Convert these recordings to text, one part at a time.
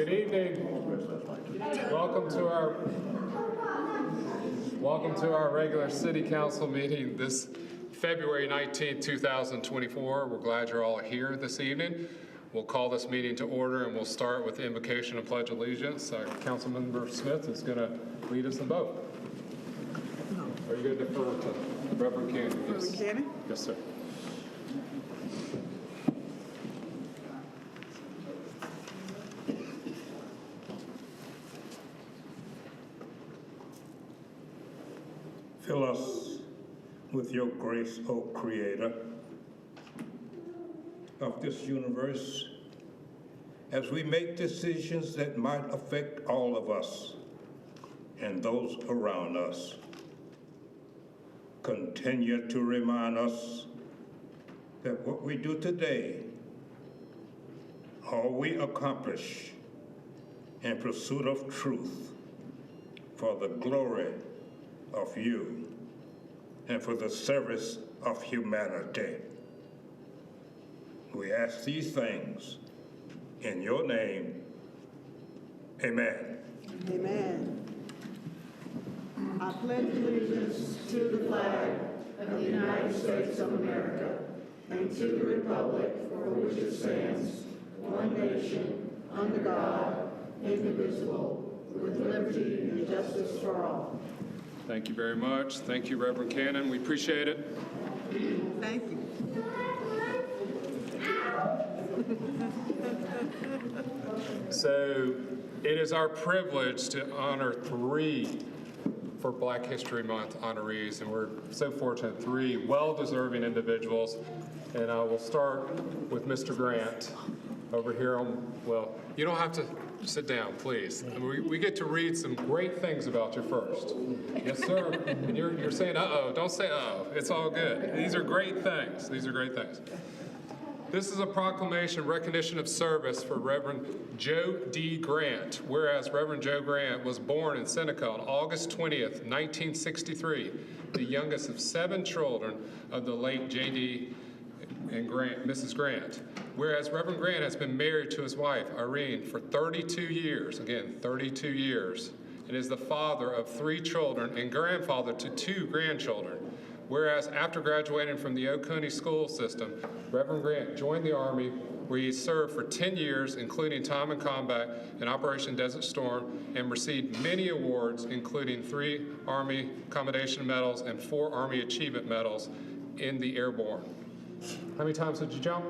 Good evening. Welcome to our regular City Council meeting this February 19th, 2024. We're glad you're all here this evening. We'll call this meeting to order, and we'll start with the invocation and pledge allegiance. Councilmember Smith is going to lead us in both. Are you going to defer to Reverend Cannon? Reverend Cannon? Yes, sir. Fill us with your grace, O Creator of this universe, as we make decisions that might affect all of us and those around us. Continue to remind us that what we do today, all we accomplish in pursuit of truth for the glory of you and for the service of humanity. We ask these things in your name. Amen. Amen. I pledge allegiance to the flag of the United States of America and to the republic for which it stands, one nation, under God, indivisible, with liberty and justice for all. Thank you very much. Thank you, Reverend Cannon. We appreciate it. Thank you. So it is our privilege to honor three for Black History Month honorees, and we're so fortunate, three well-deserving individuals. And I will start with Mr. Grant over here on, well, you don't have to sit down, please. We get to read some great things about you first. Yes, sir. And you're saying, uh-oh. Don't say uh-oh. It's all good. These are great things. These are great things. This is a proclamation recognition of service for Reverend Joe D. Grant, whereas Reverend Joe Grant was born in Seneca on August 20th, 1963, the youngest of 7 children of the late J.D. and Mrs. Grant. Whereas Reverend Grant has been married to his wife, Irene, for 32 years, again, 32 years, and is the father of 3 children and grandfather to 2 grandchildren. Whereas after graduating from the Oconee school system, Reverend Grant joined the Army, where he served for 10 years, including time in combat in Operation Desert Storm, and received many awards, including 3 Army Commendation Medals and 4 Army Achievement Medals in the Airborne. How many times did you jump?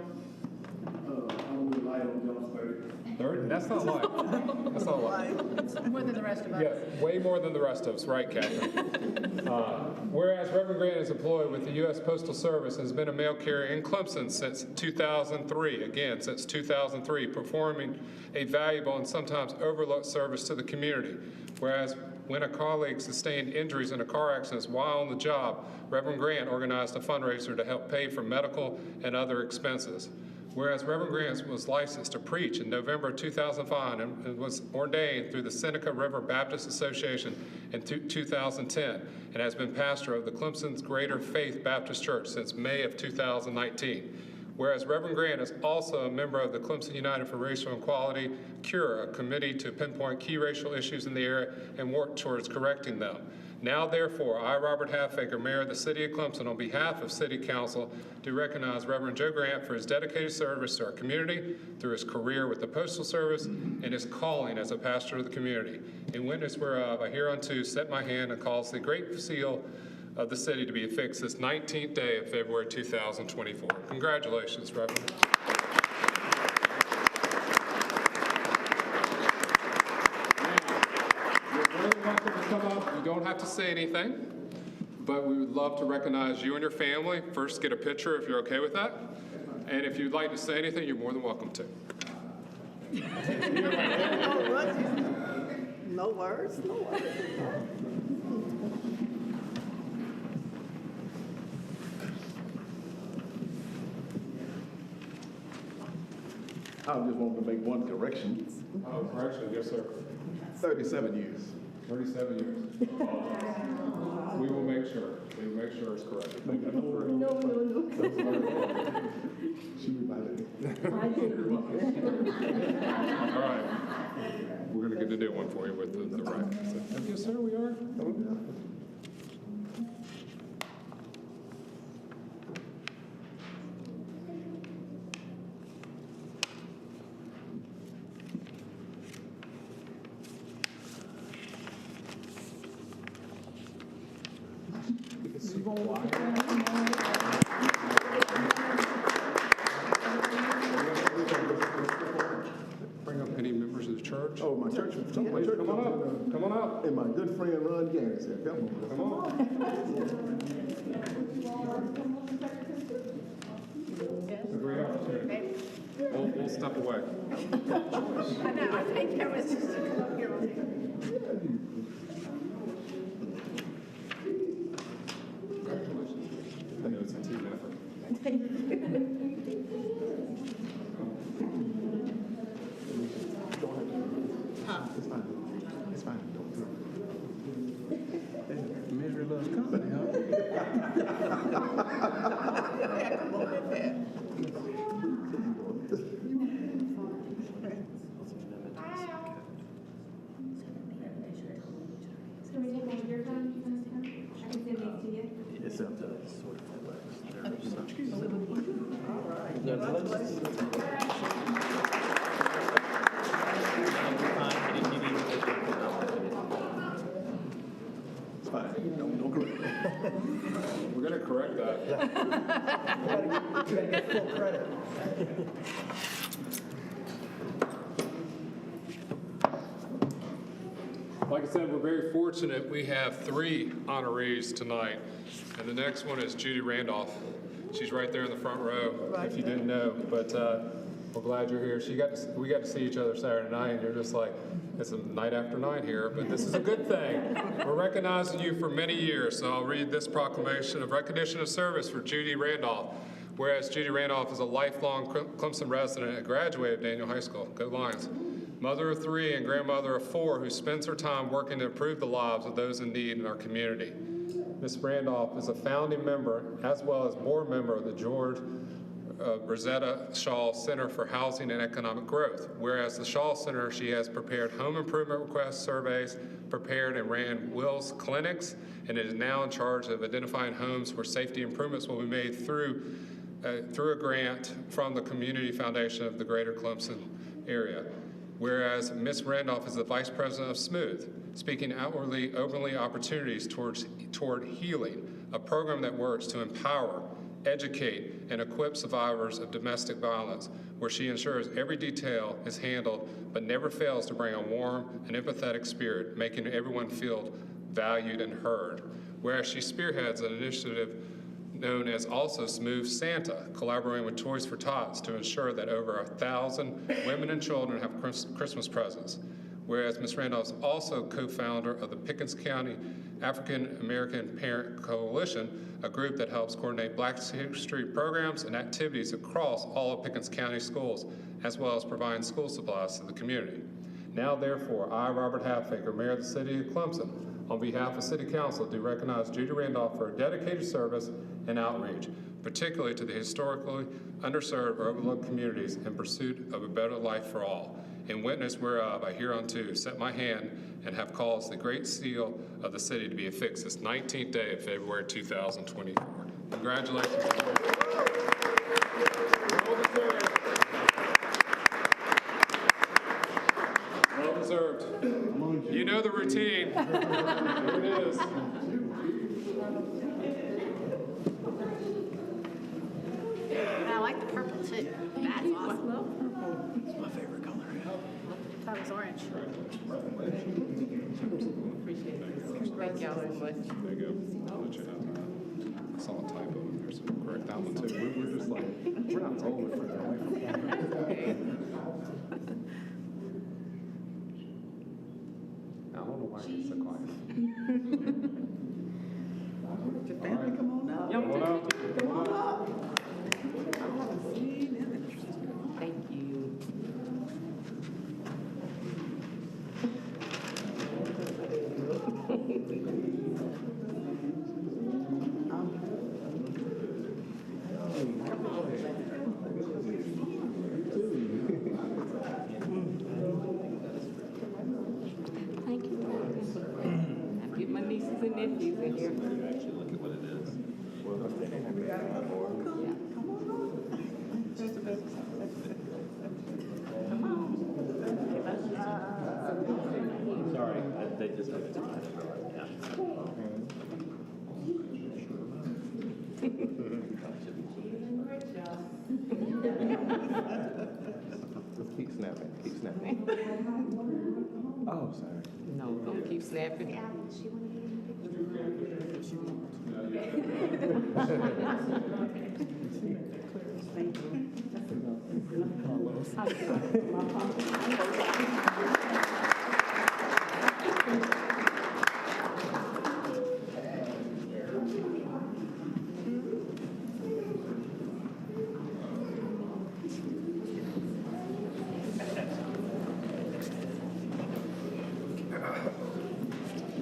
I'm really light on jumps 30. 30? That's not light. That's not light. More than the rest of us. Yeah, way more than the rest of us, right, Catherine? Whereas Reverend Grant is employed with the U.S. Postal Service and has been a mail carrier in Clemson since 2003, again, since 2003, performing a valuable and sometimes overlooked service to the community. Whereas when a colleague sustained injuries in a car accident while on the job, Reverend Grant organized a fundraiser to help pay for medical and other expenses. Whereas Reverend Grant was licensed to preach in November 2005 and was ordained through the Seneca River Baptist Association in 2010 and has been pastor of the Clemson's Greater Faith Baptist Church since May of 2019. Whereas Reverend Grant is also a member of the Clemson United for Racial Equality, CURE, a committee to pinpoint key racial issues in the area and work towards correcting them. Now, therefore, I, Robert Halfaker, Mayor of the City of Clemson, on behalf of City Council, do recognize Reverend Joe Grant for his dedicated service to our community through his career with the Postal Service and his calling as a pastor of the community. In witness whereof, I hereunto set my hand and cause the great seal of the city to be affixed this 19th day of February 2024. Congratulations, Reverend. You don't have to say anything, but we would love to recognize you and your family. First, get a picture if you're okay with that. And if you'd like to say anything, you're more than welcome to. No words, no words. I just wanted to make one correction. Oh, correction, yes, sir. 37 years. 37 years. We will make sure. We to make sure it's correct. No. She reminded me. All right. We're going to get a new one for you with the right. So, yes, sir, we are. Bring up any members of the church. Oh, my church. Come Come on up. Come on up. And my good friend Ron Gaines here. Come on. Come on. It's a great opportunity. We'll step away. I know, I think that was just a come up here. I know it's a team effort. It's fine. It's fine. Misery loves company, huh? So we take one of your phones, I can send these to you. It's up to us. It's fine. Don't correct it. We're going to correct that. You gotta get full credit. Like I said, we're very fortunate. We have 3 honorees tonight, and the next one is Judy Randolph. She's right there in the front row, if you didn't know. But we're glad you're here. We got to see each other Saturday night, and you're just like, it's a night after night here, but this is a good thing. We're recognizing you for many years, so I'll read this proclamation of recognition of service for Judy Randolph. Whereas Judy Randolph is a lifelong Clemson resident and graduate of Daniel High School. Go Lions. Mother of 3 and grandmother of 4 who spends her time working to improve the lives of those in need in our community. Ms. Randolph is a founding member as well as board member of the George Rosetta Shaw Center for Housing and Economic Growth. Whereas the Shaw Center, she has prepared home improvement request surveys, prepared and ran Will's clinics, and is now in charge of identifying homes where safety improvements will be made through a grant from the Community Foundation of the Greater Clemson area. Whereas Ms. Randolph is the Vice President of SMOOTH, speaking outwardly, openly opportunities toward healing, a program that works to empower, educate, and equip survivors of domestic violence, where she ensures every detail is handled, but never fails to bring a warm and empathetic spirit, making everyone feel valued and heard. Whereas she spearheads an initiative known as also Smooth Santa, collaborating with Toys for Tots to ensure that over 1,000 women and children have Christmas presents. Whereas Ms. Randolph is also co-founder of the Pickens County African American Parent Coalition, a group that helps coordinate Black History programs and activities across all of Pickens County schools, as well as providing school supplies to the community. Now, therefore, I, Robert Halfaker, Mayor of the City of Clemson, on behalf of City Council, do recognize Judy Randolph for her dedicated service and outreach, particularly to the historically underserved or overlooked communities in pursuit of a better life for all. In witness whereof, I hereunto set my hand and have caused the great seal of the city to be affixed this 19th day of February 2024. Congratulations. Well deserved. You know the routine. Here it is. I like the purple too. That's awesome. It's my favorite color. I thought it was orange. Thank y'all very much. There you go. I'll let you know. I saw a typo in there, so we'll correct that one too. We're just like, we're not rolling for that. I don't know why you're so quiet. Your family, come on up. Come on up. Come on up. I haven't seen them. Thank you. nothing. Oh, sorry. No, don't keep snapping. She wanted to get in the picture.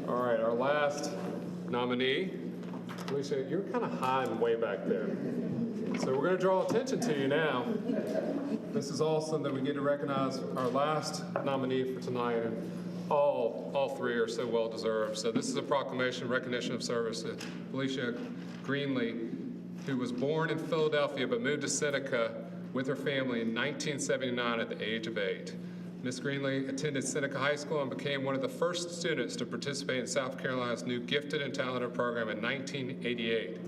All right, our last nominee. Alicia, you're kind of hiding way back there. So we're going to draw attention to you now. This is awesome that we get to recognize our last nominee for tonight, and all three are so well deserved. So this is a proclamation recognition of service to Alicia Greenlee, who was born in Philadelphia but moved to Seneca with her family in 1979 at the age of 8. Ms. Greenlee attended Seneca High School and became one of the first students to participate in South Carolina's new Gifted and Talented program in 1988,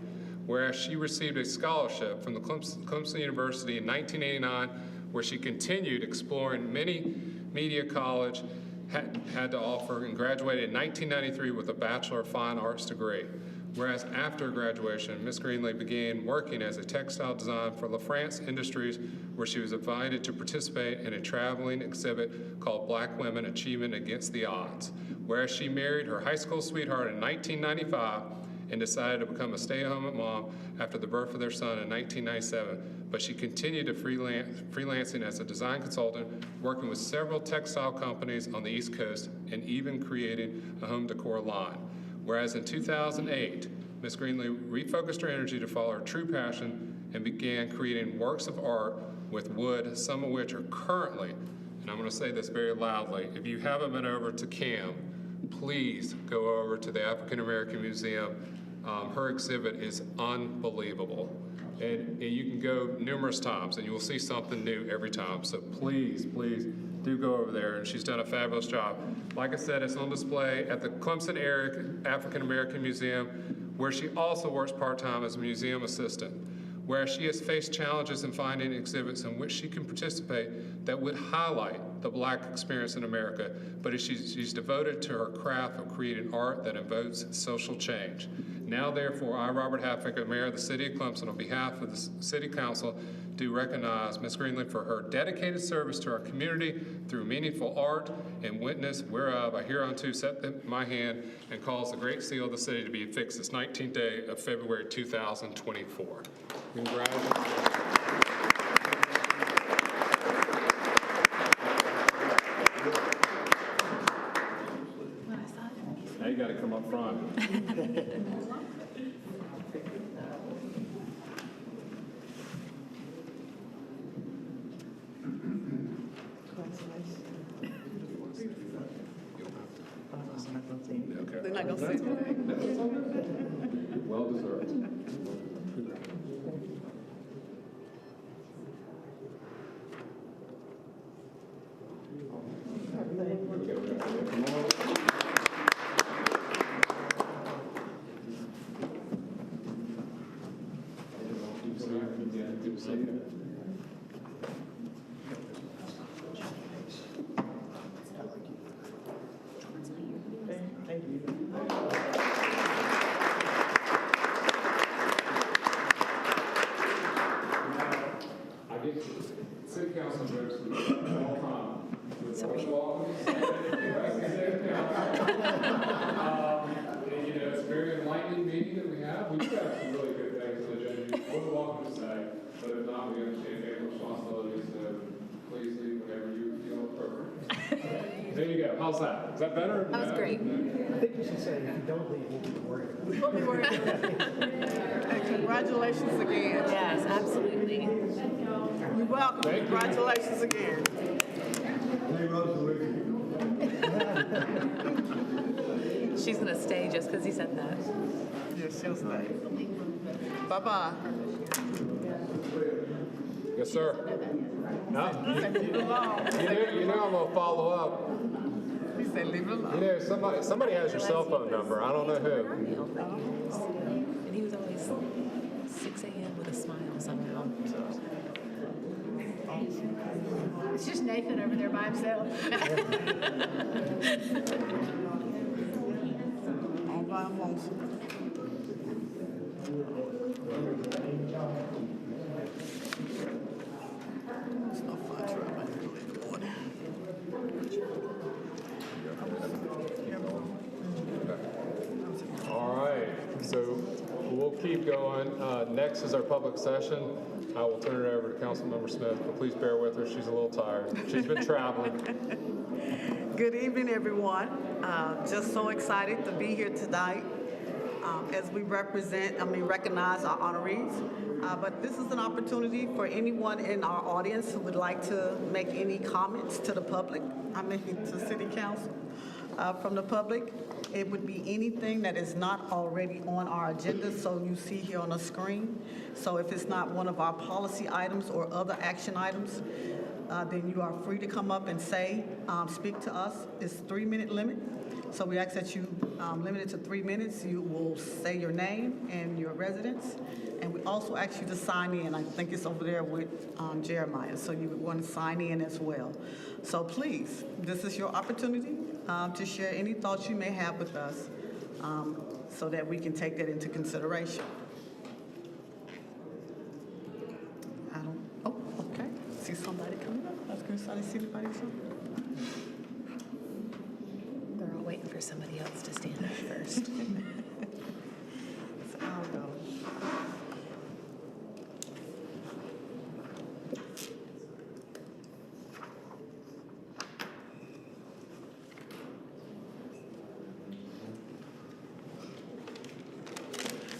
whereas she received a scholarship from the Clemson University in 1989, where she continued exploring many media college had to offer, and graduated in 1993 with a Bachelor of Fine Arts degree. Whereas after graduation, Ms. Greenlee began working as a textile designer for La France Industries, where she was invited to participate in a traveling exhibit called Black Women Achieving Against the Odds. Whereas she married her high school sweetheart in 1995 and decided to become a stay-at-home mom after the birth of their son in 1997, but she continued to freelancing as a design consultant, working with several textile companies on the East Coast, and even creating a home decor line. Whereas in 2008, Ms. Greenlee refocused her energy to follow her true passion and began creating works of art with wood, some of which are currently, and I'm going to say this very loudly, if you haven't been over to CAM, please go over to the African American Museum. Her exhibit is unbelievable. And you can go numerous times and you will see something new every time. So please, please do go over there. And she's done a fabulous job. Like I said, it's on display at the Clemson Area African American Museum, where she also works part-time as a museum assistant, where she has faced challenges in finding exhibits in which she can participate that would highlight the Black experience in America, but she's devoted to her craft of creating art that invokes social change. Now, therefore, I, Robert Halfacre, Mayor of the City of Clemson, on behalf of the City Council, do recognize Ms. Greenlee for her dedicated service to our community through meaningful art, and witness whereof I hereunto set my hand and cause the great seal of the city to be affixed this 19th day of February 2024. Congratulations. Now you got to come up front. They're not gonna say Well deserved. Good to see you. I get city council jokes all the time. First of all, and, it's a very enlightening meeting that we have. We do have some really good things on the agenda. We're welcome to say, but if not, we understand we have responsibilities, so please leave whenever you feel appropriate. There you go. How's that? Is that better? That was great. I think you should say, if you don't leave, we'll be worried. We'll be worried. And congratulations again. Yes, absolutely. You're welcome. Thank you. Congratulations again. She's gonna stay just because he said that. Yes, she'll stay. Bye-bye. Yes, sir. No, Leave it alone. you know I'm gonna follow up. He said leave it alone. You know, somebody has your cell phone number. I don't know who. And he was always 6 a.m. with a smile somehow. It's just Nathan over there by himself. All by himself. There's no fire truck back there. Good morning. All right, so we'll keep going. Next is our public session. I will turn it over to Councilmember Smith, but please bear with her. She's a little tired. She's been traveling. Good evening, everyone. Just so excited to be here tonight as we recognize our honorees. But this is an opportunity for anyone in our audience who would like to make any comments to the public, to City Council from the public. It would be anything that is not already on our agenda, so you see here on the screen. So if it's not one of our policy items or other action items, then you are free to come up and speak to us. It's a 3-minute limit. So we ask that you limit it to 3 minutes. You will say your name and your residence. And we also ask you to sign in. I think it's over there with Jeremiah. So you would want to sign in as well. So please, this is your opportunity to share any thoughts you may have with us so that we can take that into consideration. Okay. See somebody coming up. I was going to see anybody else. They're all waiting for somebody else to stand up first. So I'll go.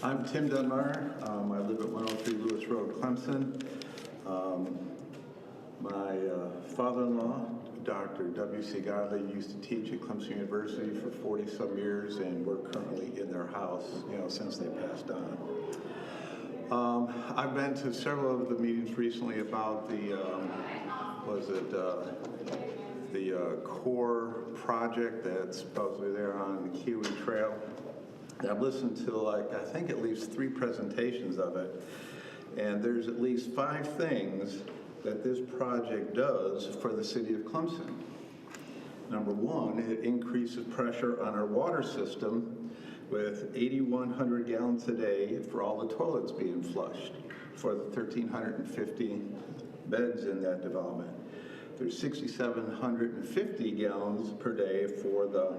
I'm Tim Dunbar. I live at 103 Lewis Road, Clemson. My father-in-law, Dr. W.C. Godley, used to teach at Clemson University for 40-some years, and we're currently in their house, since they passed on. I've been to several of the meetings recently about the, the core project that's supposedly there on the Kiwi Trail. And I've listened to I think at least 3 presentations of it. And there's at least 5 things that this project does for the city of Clemson. Number 1, it increases pressure on our water system with 8,100 gallons a day for all the toilets being flushed for the 1,350 beds in that development. There's 6,750 gallons per day for the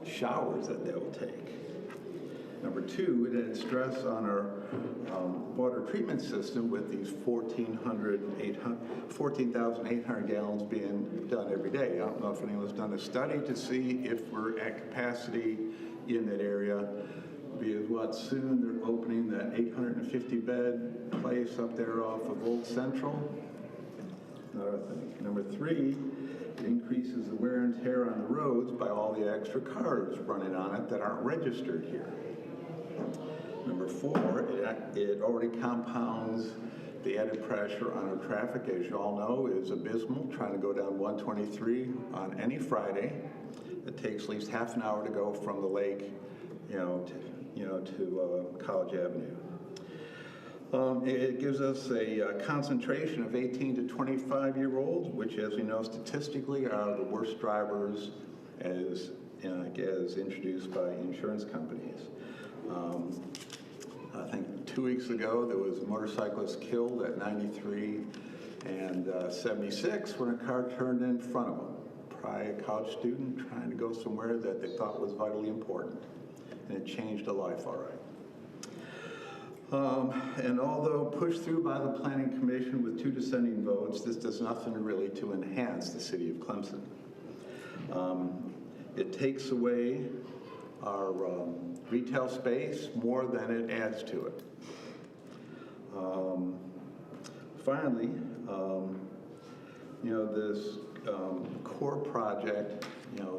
showers that they will take. Number 2, it adds stress on our water treatment system with these 14,800 gallons being done every day. I don't know if anyone's done a study to see if we're at capacity in that area, because soon they're opening that 850-bed place up there off of Old Central. Another thing. Number 3, it increases the wear and tear on the roads by all the extra cars running on it that aren't registered here. Number 4, it already compounds the added pressure on our traffic, as you all know, is abysmal. Trying to go down 123 on any Friday. It takes at least half an hour to go from the lake, to College Avenue. It gives us a concentration of 18 to 25-year-olds, which, as we know, statistically are the worst drivers as introduced by insurance companies. I think 2 weeks ago, there was a motorcyclist killed at 93 and 76 when a car turned in front of him. Probably a college student trying to go somewhere that they thought was vitally important. And it changed a life, all right. And although pushed through by the Planning Commission with 2 dissenting votes, this does nothing really to enhance the city of Clemson. It takes away our retail space more than it adds to it. Finally, this core project,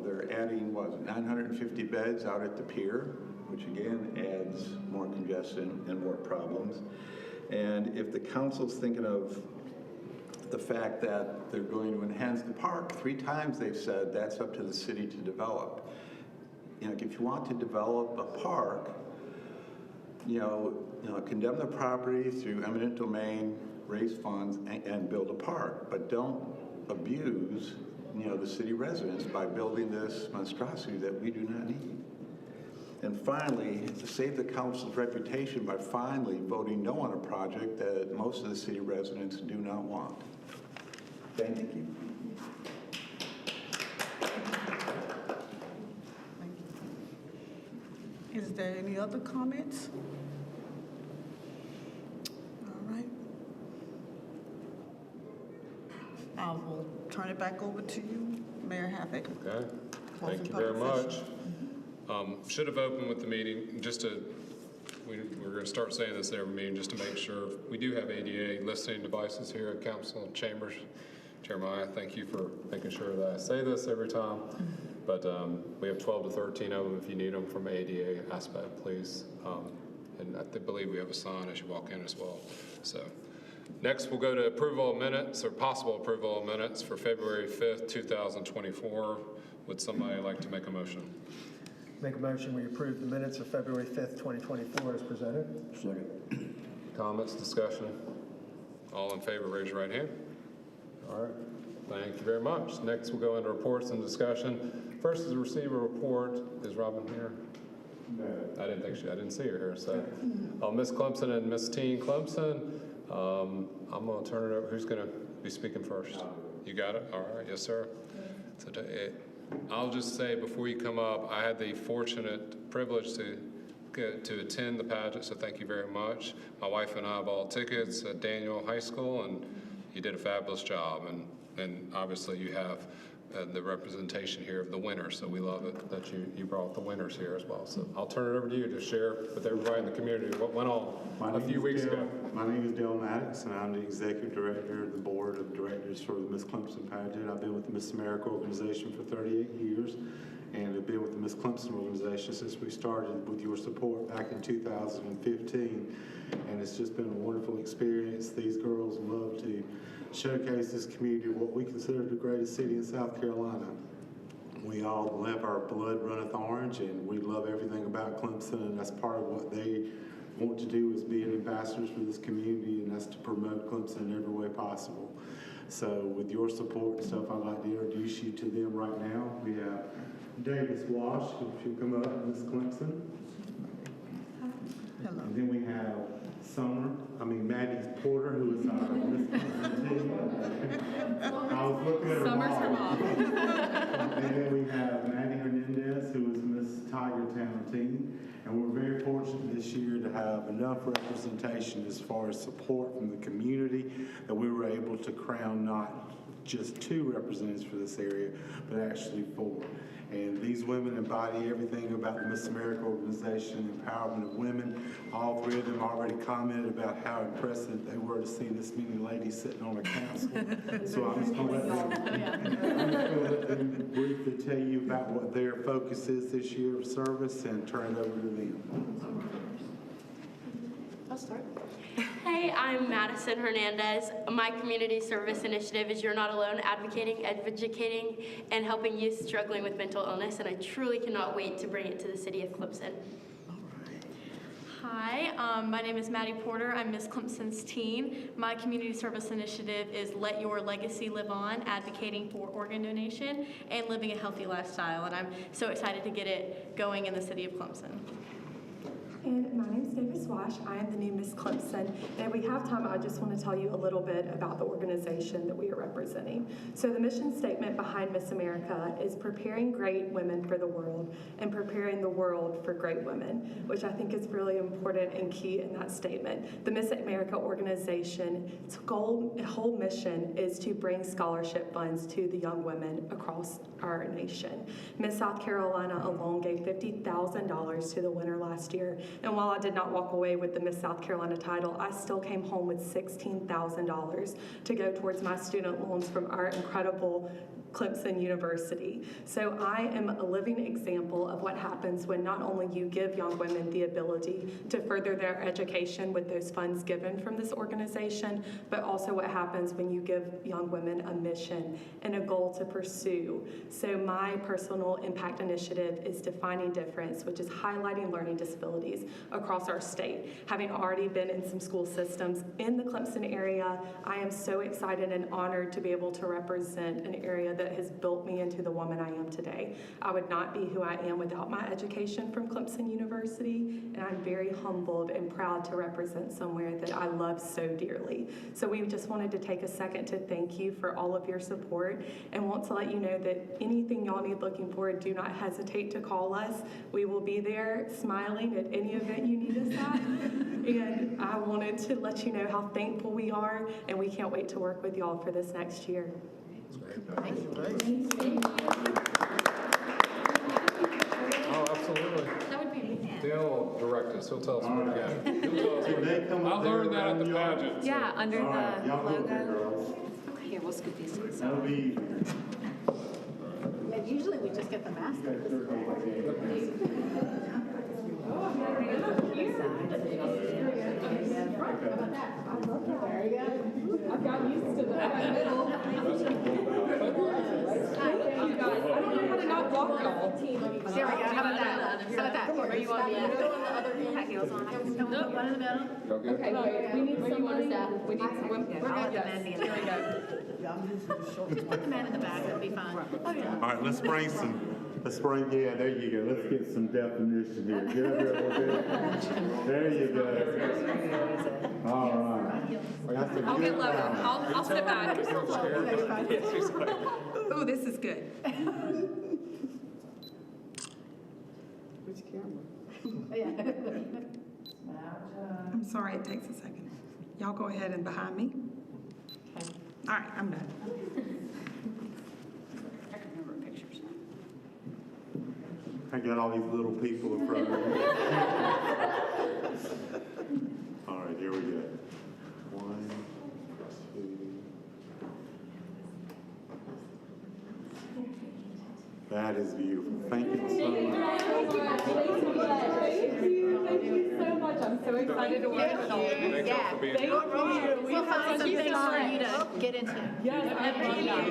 they're adding, 950 beds out at the pier, which again adds more congestion and more problems. And if the council's thinking of the fact that they're going to enhance the park, 3 times they've said that's up to the city to develop. If you want to develop a park, condemn the property through eminent domain, raise funds, and build a park. But don't abuse, the city residents by building this monstrosity that we do not need. And finally, to save the council's reputation by finally voting no on a project that most of the city residents do not want. Thank you. Is there any other comments? All right. I will turn it back over to you, Mayor Havoc. Okay, Closing thank you very public much. Should have opened with the meeting, we're going to start saying this every meeting just to make sure. We do have ADA listening devices here at council chambers. Jeremiah, thank you for making sure that I say this every time. But we have 12 to 13 of them if you need them from ADA aspect, please. And I believe we have a sign as you walk in as well. So next we'll go to approval of minutes or possible approval of minutes for February 5th, 2024. Would somebody like to make a motion? Make a motion, we approve the minutes of February 5th, 2024 as presented. Second. Comments, discussion? All in favor, raise your right hand. All right, thank you very much. Next, we'll go into reports and discussion. First is receive a report. Is Robin here? No. I didn't see her here. So, Miss Clemson and Miss Teen Clemson, I'm going to turn it over. Who's going to be speaking first? You got it? All right, yes, sir. So, I'll just say before you come up, I had the fortunate privilege to attend the pageant, so thank you very much. My wife and I bought tickets at Daniel High School, and you did a fabulous job. And obviously you have the representation here of the winners, so we love it that you brought the winners here as well. So I'll turn it over to you to share with everybody in the community what went on a few weeks ago. My name is Dale Maddox, and I'm the Executive Director of the Board of Directors for the Miss Clemson pageant. I've been with the Miss America organization for 38 years, and have been with the Miss Clemson organization since we started with your support back in 2015. And it's just been a wonderful experience. These girls love to showcase this community, what we consider the greatest city in South Carolina. We all live, our blood runneth orange, and we love everything about Clemson, and that's part of what they want to do is be an ambassadors for this community, and that's to promote Clemson in every way possible. So with your support and stuff, I'd like to introduce you to them right now. We have Davis Wash, if you'll come up, Miss Clemson. Hello. And then we have Maddie Porter, who is our Miss Clemson team. I was looking at her mom. And then we have Maddie Hernandez, who is Miss Tiger Town team. And we're very fortunate this year to have enough representation as far as support from the community that we were able to crown not just 2 representatives for this area, but actually 4. And these women embody everything about the Miss America organization, empowerment of women. All 3 of them already commented about how impressive they were to see this many ladies sitting on a council. So I'm just going to let them briefly tell you about what their focus is this year of service and turn it over to them. I'll start. Hey, I'm Madison Hernandez. My community service initiative is You're Not Alone, advocating, educating, and helping youth struggling with mental illness, and I truly cannot wait to bring it to the city of Clemson. Hi, my name is Maddie Porter. I'm Miss Clemson's teen. My community service initiative is Let Your Legacy Live On, advocating for organ donation and living a healthy lifestyle, and I'm so excited to get it going in the city of Clemson. And my name is Davis Wash. I am the new Miss Clemson. And if we have time, I just want to tell you a little bit about the organization that we are representing. So the mission statement behind Miss America is preparing great women for the world and preparing the world for great women, which I think is really important and key in that statement. The Miss America organization's whole mission is to bring scholarship funds to the young women across our nation. Miss South Carolina alone gave $50,000 to the winner last year. And while I did not walk away with the Miss South Carolina title, I still came home with $16,000 to go towards my student loans from our incredible Clemson University. So I am a living example of what happens when not only you give young women the ability to further their education with those funds given from this organization, but also what happens when you give young women a mission and a goal to pursue. So my personal impact initiative is Defining Difference, which is highlighting learning disabilities communities across our state. Having already been in some school systems in the Clemson area, I am so excited and honored to be able to represent an area that has built me into the woman I am today. I would not be who I am without my education from Clemson University, and I'm very humbled and proud to represent somewhere that I love so dearly. So we just wanted to take a second to thank you for all of your support and want to let you know that anything y'all need looking forward, do not hesitate to call us. We will be there smiling at any event you need us at. And I wanted to let you know how thankful we are, and we can't wait to work with y'all for this next year. Oh, absolutely. That would be me. They'll direct us. He'll tell us where to go. I learned that at the pageant. Yeah, under All right, the y'all go there, logo. girls. Okay, here, we'll scoot these to the That'll side. be. And usually we just get the mask. I've got used to that. I don't know how to not walk y'all. There we go. How about that? How about that? Where you want me at? High heels on. Nope, one in the middle. Okay, wait, we need somebody. We need someone. I'll let the men be in the back. Just put the man in the back, it'll be fine. Oh, yeah. All right, let's bring, yeah, there you go. Let's get some definition here. Get up here a little bit. There you go. All right. I'll get lower. I'll step back. Ooh, this is good. Which camera? I'm sorry, it takes a second. Y'all go ahead and behind me. All right, I'm done. I can remember pictures. I got all these little people in front of me. All right, here we go. 1, 2. That is beautiful. Thank you so much. Thank you so much. I'm so excited to work with all of you. Thank you for being here. We'll find some things for you to get into.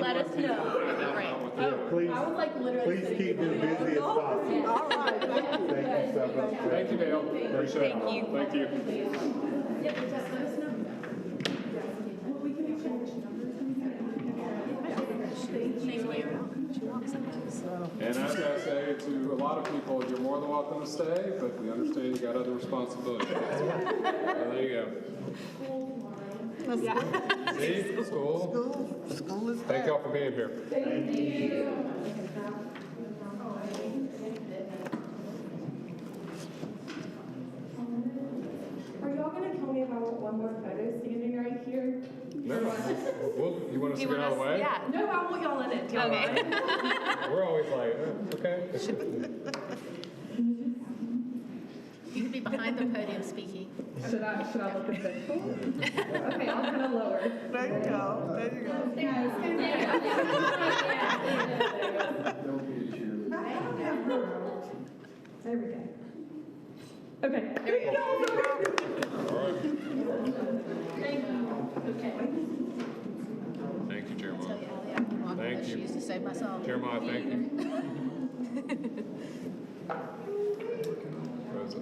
Let us know. It'd be great. Yeah, please, I was like literally please keep me as busy as possible. All right, thank you. Thank you so much. Thank you, Dale. Appreciate it. Thank you. Thank you. And as I say to a lot of people, you're more than welcome to stay, but we understand you got other responsibilities. There you go. See, school. School is Thank y'all for being here. Are y'all gonna tell me if I want one more photo standing right here? No, you want us to get out of the way? Yeah. No, I want y'all in it. Okay. We're always like, okay. You could be behind the podium speaking. Should I look official? Okay, I'll kind of lower. There you go, there you go. There we go. Okay. There we go. All right. Thank you. Okay. Thank you, Jeremiah. Tell you, Allie, I can walk in Thank those you. shoes to save myself. Jeremiah, thank you.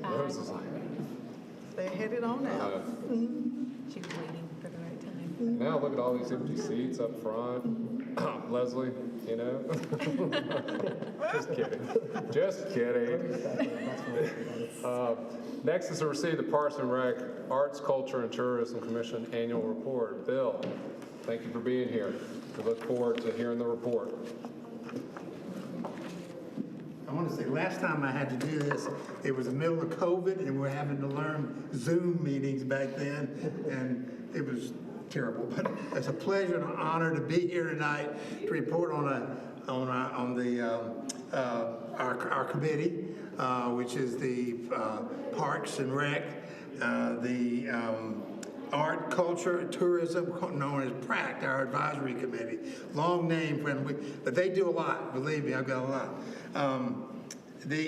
Rose is like, They're headed on out. She was waiting for the right time. now look at all these empty seats up front. Leslie, you know? Just kidding. Just kidding. Next is to receive the Parks and Rec Arts, Culture, and Tourism Commission Annual Report. Bill, thank you for being here. We look forward to hearing the report. I want to say, last time I had to do this, it was the middle of COVID, and we're having to learn Zoom meetings back then, and it was terrible. But it's a pleasure and an honor to be here tonight to report on our committee, which is the Parks and Rec, the Art, Culture, and Tourism, known as PRACT, our advisory committee. Long name, friend, but they do a lot. Believe me, I've got a lot.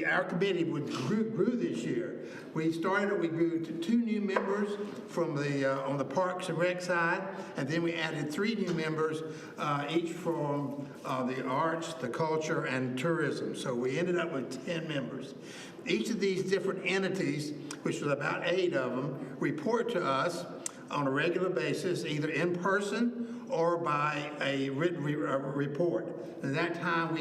our committee grew this year. We grew to 2 new members from on the Parks and Rec side, and then we added 3 new members, each from the arts, the culture, and tourism. So we ended up with 10 members. Each of these different entities, which was about 8 of them, report to us on a regular basis, either in person or by a written report. At that time,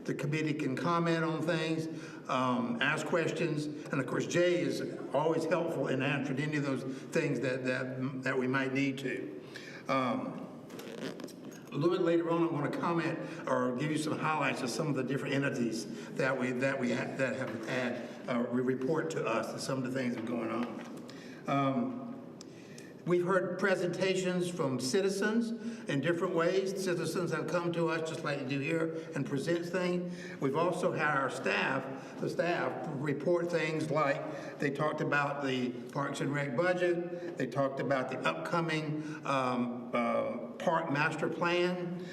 the committee can comment on things, ask questions, and of course, Jay is always helpful in answering any of those things that we might need to. A little bit later on, I want to comment or give you some highlights of some of the different entities that have had report to us and some of the things that are going on. We've heard presentations from citizens in different ways. Citizens have come to us just like you do here and present things. We've also had our staff, report things like they talked about the Parks and Rec budget. They talked about the upcoming park master plan.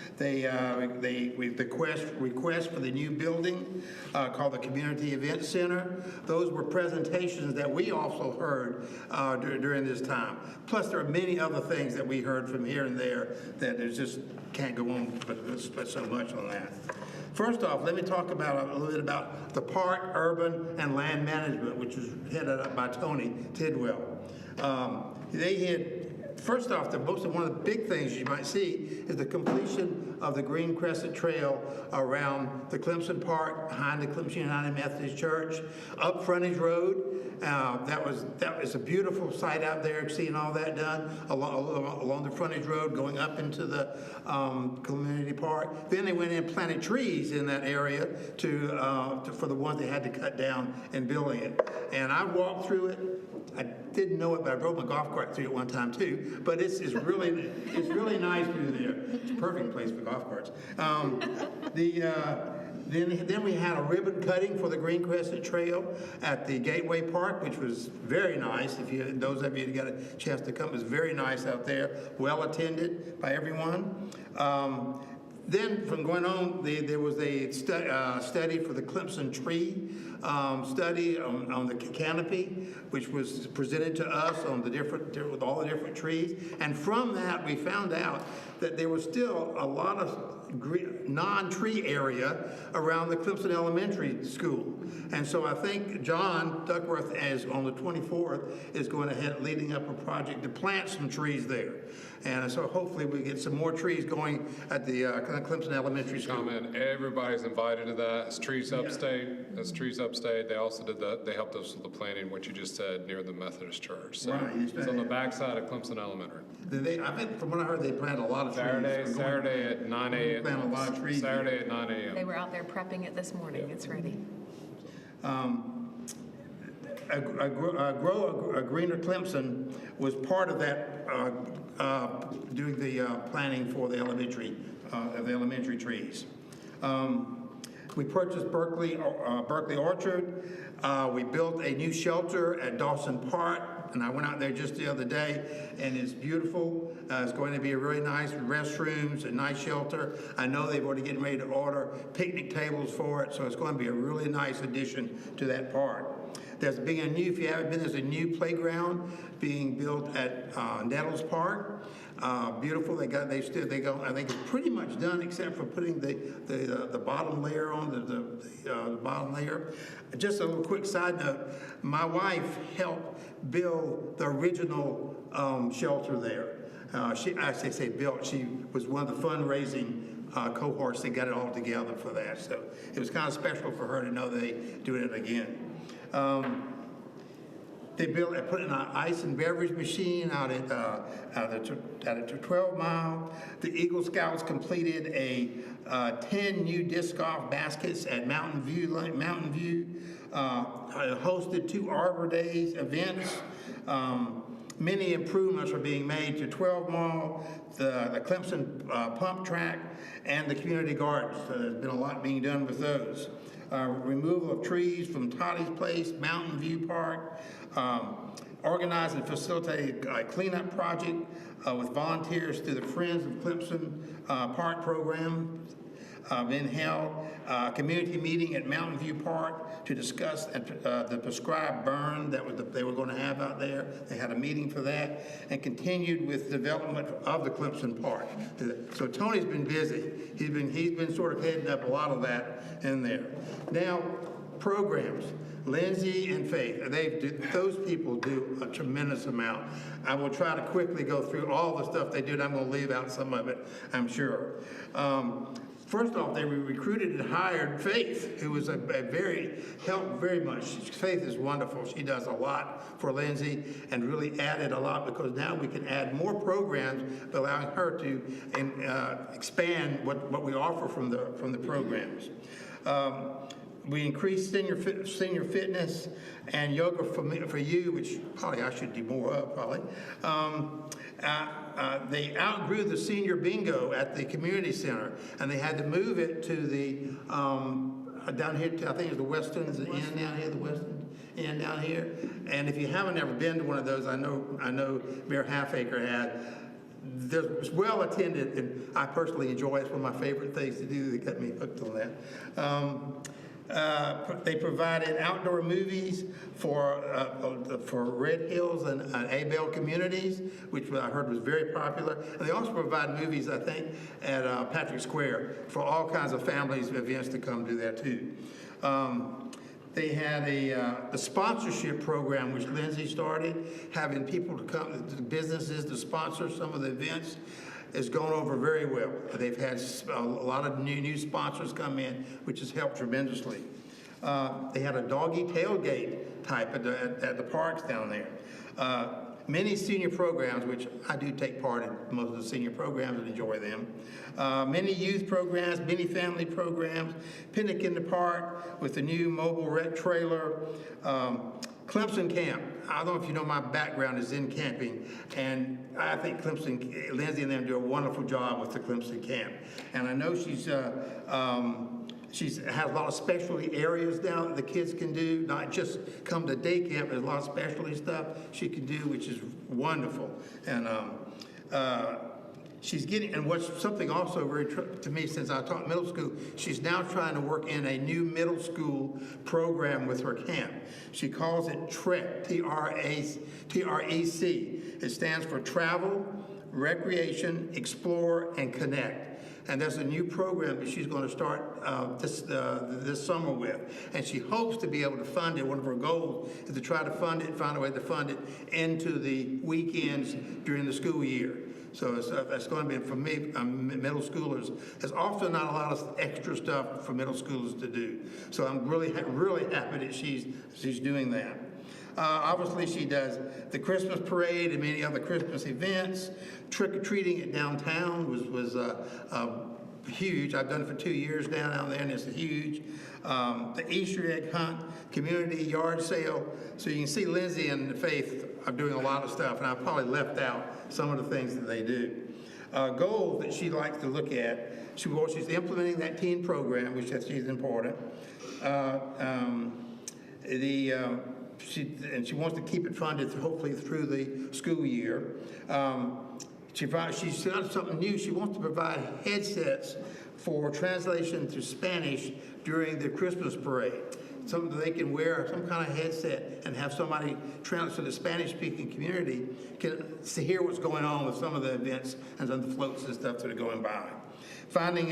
Request for the new building called the Community Event Center. Those were presentations that we also heard during this time. Plus, there are many other things that we heard from here and there that just can't go on but so much on that. First off, let me talk about a little bit about the park, urban, and land management, which was headed up by Tony Tidwell. First off, one of the big things you might see is the completion of the Green Crescent Trail around the Clemson Park, behind the Clemson United Methodist Church, up Frontage Road. That was a beautiful sight out there, seeing all that done along the Frontage Road, going up into the community park. Then they went in and planted trees in that area for the ones they had to cut down in building it. And I walked through it. I didn't know it, but I rode my golf cart through it one time too. But it's really nice through there. It's a perfect place for golf carts. Then we had a ribbon cutting for the Green Crescent Trail at the Gateway Park, which was very nice. Those of you who got a chance to come, it was very nice out there, well attended by everyone. Then from going on, there was a study for the Clemson tree study on the canopy, which was presented to us on with all the different trees. And from that, we found out that there was still a lot of non-tree area around the Clemson Elementary School. And so I think John Duckworth, on the 24th, is going ahead leading up a project to plant some trees there. And so hopefully we get some more trees going at the Clemson Elementary School. Comment, everybody's invited to that. It's Trees Upstate. That's Trees Upstate. They also they helped us with the planning, what you just said, near the Methodist Church. So right. It's on the backside of Clemson Elementary. From what I heard, they planted a lot of trees. Saturday at 9 a.m. Plant a lot of trees. Saturday at 9 a.m. They were out there prepping it this morning. It's ready. A Greener Clemson was part of that, doing the planning for the elementary trees. We purchased Berkeley Orchard. We built a new shelter at Dawson Park, and I went out there just the other day, and it's beautiful. It's going to be a really nice restrooms, a nice shelter. I know they've already getting ready to order picnic tables for it, so it's going to be a really nice addition to that park. If you haven't been, there's a new playground being built at Nettles Park. Beautiful. I think it's pretty much done except for putting the bottom layer on the bottom layer. Just a little quick side note: my wife helped build the original shelter there. She was one of the fundraising cohorts that got it all together for that. So it was kind of special for her to know they doing it again. They put in an ice and beverage machine out at the 12 Mile. The Eagle Scouts completed 10 new disc golf baskets at Mountain View. Hosted 2 Arbor Days events. Many improvements are being made to 12 Mile, the Clemson pump track, and the community gardens. So there's been a lot being done with those. Removal of trees from Toddy's Place, Mountain View Park, organize and facilitate a cleanup project with volunteers through the Friends of Clemson Park program. been held. Community meeting at Mountain View Park to discuss the prescribed burn that they were going to have out there. They had a meeting for that, and continued with development of the Clemson Park. So Tony's been busy. He's been sort of heading up a lot of that in there. Now, programs. Lindsay and Faith, those people do a tremendous amount. I will try to quickly go through all the stuff they do, and I'm going to leave out some of it, I'm sure. First off, they recruited and hired Faith, who was helped very much. Faith is wonderful. She does a lot for Lindsay and really added a lot, because now we can add more programs, allowing her to expand what we offer from the programs. We increased senior fitness and yoga for you, which probably I should do more of, probably. They outgrew the senior bingo at the community center, and they had to move it to the, down here, I think it's the Western Inn down here, the Western Inn down here. And if you haven't ever been to one of those, I know Mayor Halfacre had. It's well attended, and I personally enjoy it. It's one of my favorite things to do. They got me hooked on that. They provided outdoor movies for Red Hills and Abel communities, which I heard was very popular. And they also provide movies, I think, at Patrick Square for all kinds of families and events to come do that too. They had the sponsorship program, which Lindsay started, having people to come, businesses to sponsor some of the events. Has gone over very well. They've had a lot of new sponsors come in, which has helped tremendously. They had a doggy tailgate type at the parks down there. Many senior programs, which I do take part in most of the senior programs and enjoy them. Many youth programs, many family programs. Picnic in the Park with the new mobile rec trailer. Clemson Camp. I don't know if you know, my background is in camping, and I think Lindsay and them do a wonderful job with the Clemson Camp. And I know she has a lot of specialty areas now that the kids can do, not just come to day camp. There's a lot of specialty stuff she can do, which is wonderful. And she's getting, and what's something also very to me, since I taught middle school, she's now trying to work in a new middle school program with her camp. She calls it TREC, T-R-E-C. It stands for Travel, Recreation, Explore, and Connect. And there's a new program that she's going to start this summer with. And she hopes to be able to fund it. One of her goals is to try to fund it, find a way to fund it into the weekends during the school year. So that's going to be, for me, middle schoolers, there's often not a lot of extra stuff for middle schoolers to do. So I'm really happy that she's doing that. Obviously, she does the Christmas parade and many other Christmas events. Trick-or-treating at downtown was huge. I've done it for 2 years now down there, and it's huge. The Easter egg hunt, community yard sale. So you can see Lindsay and Faith are doing a lot of stuff, and I probably left out some of the things that they do. Goals that she likes to look at. She's implementing that teen program, which she's important. She wants to keep it funded hopefully through the school year. She's done something new. She wants to provide headsets for translation to Spanish during the Christmas parade. Something that they can wear, some kind of headset, and have somebody translate to the Spanish-speaking community can hear what's going on with some of the events and some of the floats and stuff that are going by. Finding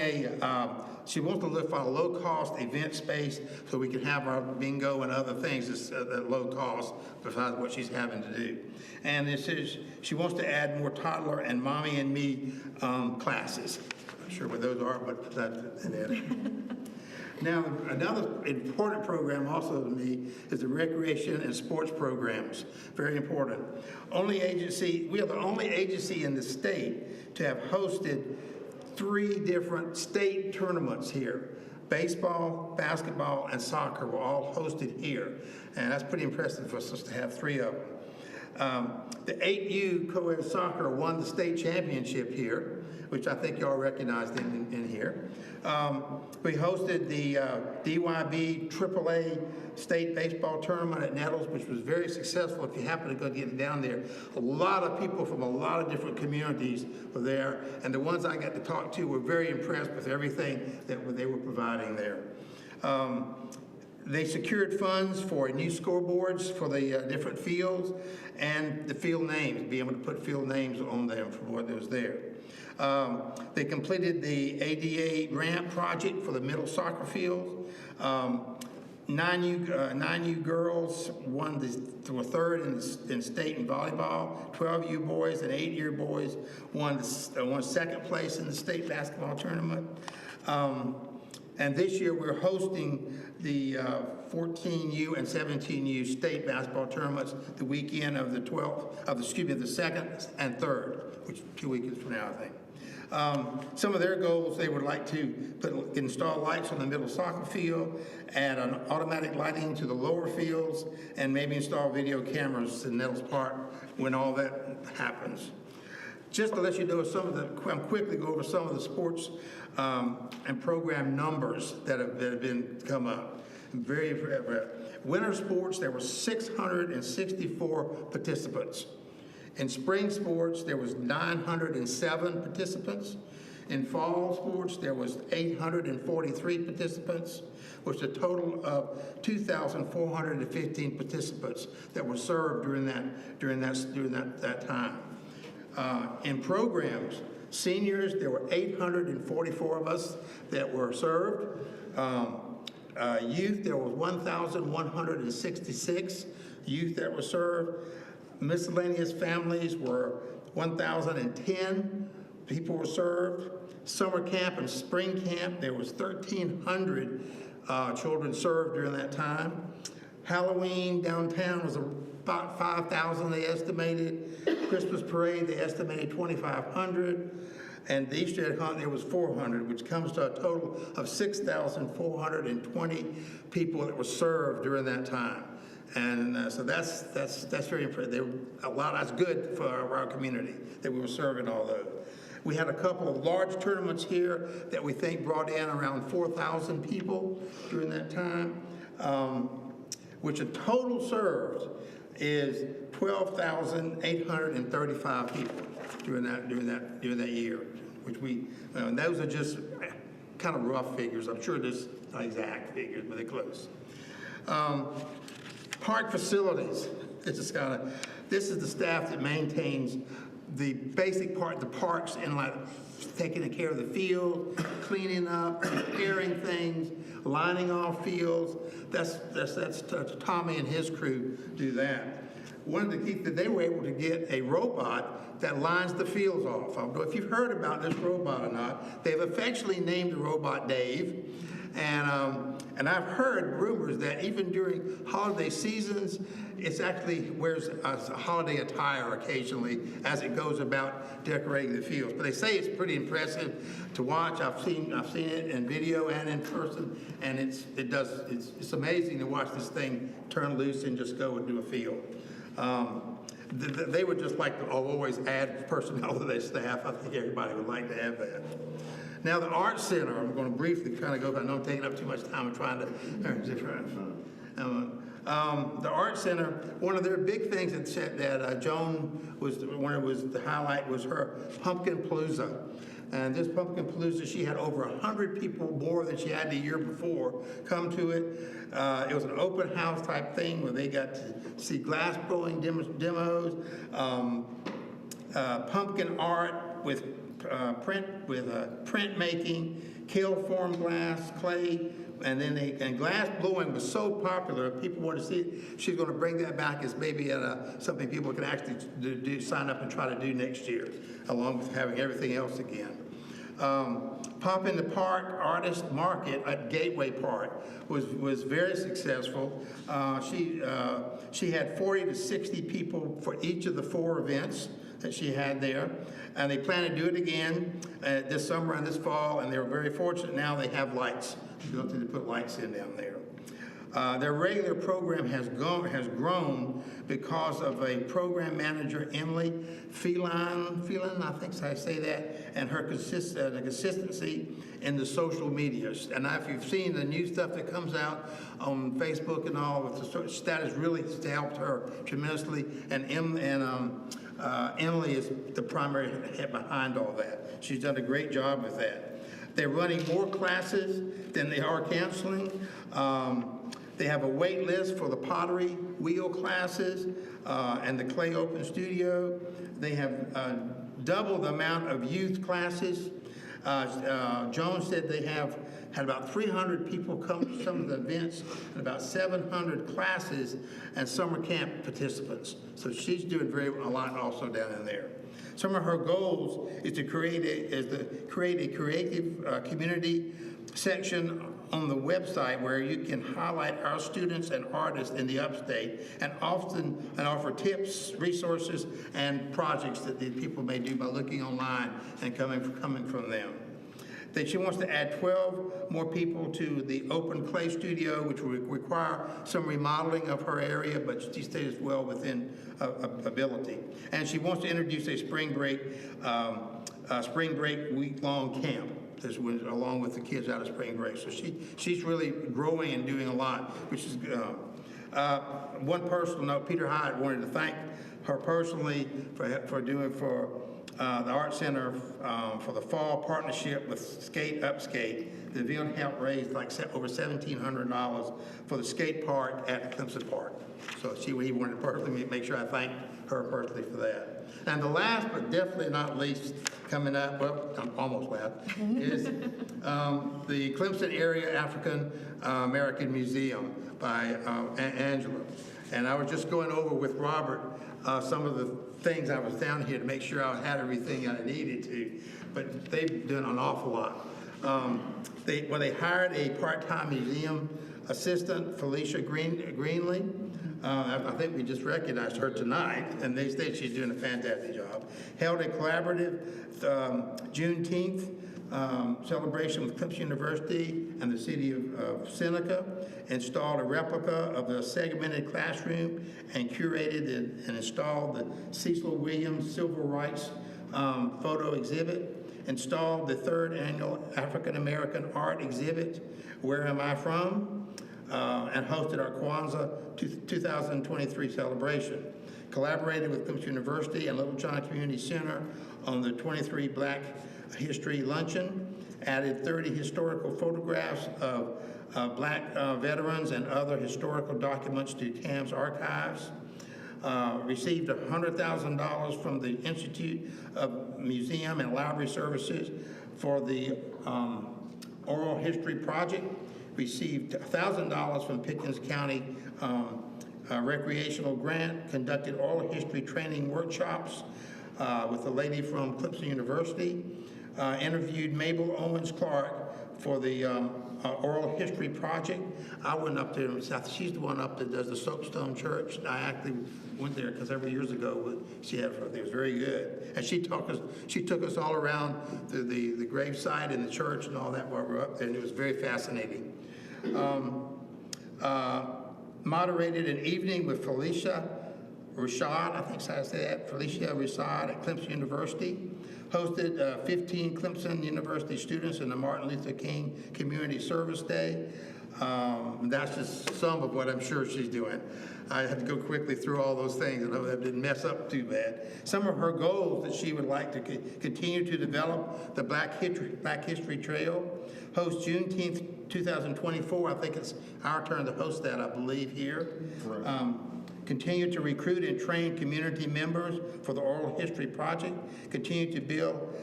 she wants to look for a low-cost event space so we can have our bingo and other things at low cost besides what she's having to do. And she wants to add more toddler and mommy and me classes. I'm not sure what those are, but that's it. Now, another important program also to me is the recreation and sports programs. Very important. We are the only agency in the state to have hosted 3 different state tournaments here. Baseball, basketball, and soccer were all hosted here. And that's pretty impressive for us to have 3 of them. The 8U co-ed soccer won the state championship here, which I think y'all recognized in here. We hosted the DYB AAA State Baseball Tournament at Nettles, which was very successful if you happen to go get down there. A lot of people from a lot of different communities were there, and the ones I got to talk to were very impressed with everything that they were providing there. They secured funds for new scoreboards for the different fields and the field names, be able to put field names on them for what was there. They completed the ADA ramp project for the middle soccer field. 9U girls were third in state in volleyball. 12U boys and 8U boys won second place in the state basketball tournament. And this year we're hosting the 14U and 17U state basketball tournaments the weekend of the 2nd and 3rd, which is 2 weekends from now, I think. Some of their goals, they would like to install lights on the middle soccer field, add an automatic lighting to the lower fields, and maybe install video cameras in Nettles Park when all that happens. Just to let you know, I'm quickly go over some of the sports and program numbers that have come up. Winter sports, there were 664 participants. In spring sports, there was 907 participants. In fall sports, there was 843 participants, which is a total of 2,415 participants that were served during that time. In programs, seniors, there were 844 of us that were served. Youth, there was 1,166 youth that were served. Miscellaneous families were 1,010 people were served. Summer camp and spring camp, there was 1,300 children served during that time. Halloween downtown was about 5,000 they estimated. Christmas parade, they estimated 2,500. And the Easter egg hunt, there was 400, which comes to a total of 6,420 people that were served during that time. And so that's very impressive. That's good for our community that we were serving all those. We had a couple of large tournaments here that we think brought in around 4,000 people during that time, which a total served is 12,835 people during that year. Which and those are just kind of rough figures. I'm sure there's not exact figures, but they're close. Park facilities. This is the staff that maintains the basic part, the parks, and like taking care of the field, cleaning up, repairing things, lining off fields. That's Tommy and his crew do that. One of the key that they were able to get a robot that lines the fields off. I don't know if you've heard about this robot or not. They've affectionately named the robot Dave. And I've heard rumors that even during holiday seasons, it's actually wears a holiday attire occasionally as it goes about decorating the fields. But they say it's pretty impressive to watch. I've seen it in video and in person, and it's amazing to watch this thing turn loose and just go and do a field. They would just like to always add personnel to their staff. I think everybody would like to have that. Now the Art Center, I'm going to briefly kind of go, I know I'm taking up too much time and trying to, the Art Center, one of their big things that Joan the highlight was her Pumpkin Palooza. And this Pumpkin Palooza, she had over 100 people more than she had the year before come to it. It was an open house type thing where they got to see glass blowing demos, pumpkin art with printmaking, kiln form glass, clay, and then glass blowing was so popular, people wanted to see it. She's going to bring that back as maybe something people can actually sign up and try to do next year, along with having everything else again. Pop in the Park Artist Market at Gateway Park was very successful. She had 40 to 60 people for each of the 4 events that she had there, and they plan to do it again this summer and this fall, and they're very fortunate now they have lights. They put lights in down there. Their regular program has grown because of a program manager, Emily Phelan, I think I say that, and her consistency in the social medias. And if you've seen the new stuff that comes out on Facebook and all, with that has really helped her tremendously. And Emily is the primary head behind all that. She's done a great job with that. They're running more classes than they are canceling. They have a wait list for the pottery wheel classes and the clay open studio. They have double the amount of youth classes. Joan said they had about 300 people come to some of the events and about 700 classes and summer camp participants. So she's doing a lot also down in there. Some of her goals is to create a creative community section on the website where you can highlight our students and artists in the upstate and offer tips, resources, and projects that the people may do by looking online and coming from them. She wants to add 12 more people to the open clay studio, which will require some remodeling of her area, but she stays well within ability. And she wants to introduce a spring break week-long camp, along with the kids out of spring break. So she's really growing and doing a lot, which is good. One personal note, Peter Hyde wanted to thank her personally for doing for the Art Center for the fall partnership with Skate Upskate. The event helped raise like over $1,700 for the skate park at Clemson Park. So he wanted to personally make sure I thank her personally for that. And the last, but definitely not least, coming up, well, I'm almost last, is the Clemson Area African American Museum by Angela. And I was just going over with Robert some of the things I was down here to make sure I had everything I needed to, but they've done an awful lot. They hired a part-time museum assistant, Felicia Greenley. I think we just recognized her tonight, and they said she's doing a fantastic job. Held a collaborative Juneteenth celebration with Clemson University and the city of Seneca, installed a replica of the segmented classroom, and curated and installed the Cecil Williams Civil Rights photo exhibit, installed the 3rd annual African American art exhibit, Where Am I From? And hosted our Kwanzaa 2023 celebration. Collaborated with Clemson University and Littlejohn Community Center on the 23 Black History Luncheon, added 30 historical photographs of Black veterans and other historical documents to CAM's archives, received $100,000 from the Institute of Museum and Library Services for the Oral History Project, received $1,000 from Pickens County Recreational Grant, conducted oral history training workshops with a lady from Clemson University, interviewed Mabel Owens Clark for the Oral History Project. I went up there, she's the one up that does the Soapstone Church. I actually went there because several years ago she had it was very good. And she took us all around the gravesite and the church and all that while we were up there, and it was very fascinating. Moderated an evening with Felicia Rashad, I think I said that, Felicia Rashad at Clemson University. Hosted 15 Clemson University students in the Martin Luther King Community Service Day. That's just some of what I'm sure she's doing. I had to go quickly through all those things, and I didn't mess up too bad. Some of her goals that she would like to continue to develop: the Black History Trail, host Juneteenth 2024. I think it's our turn to host that, I believe, here. Right. Continue to recruit and train community members for the Oral History Project. Continue to build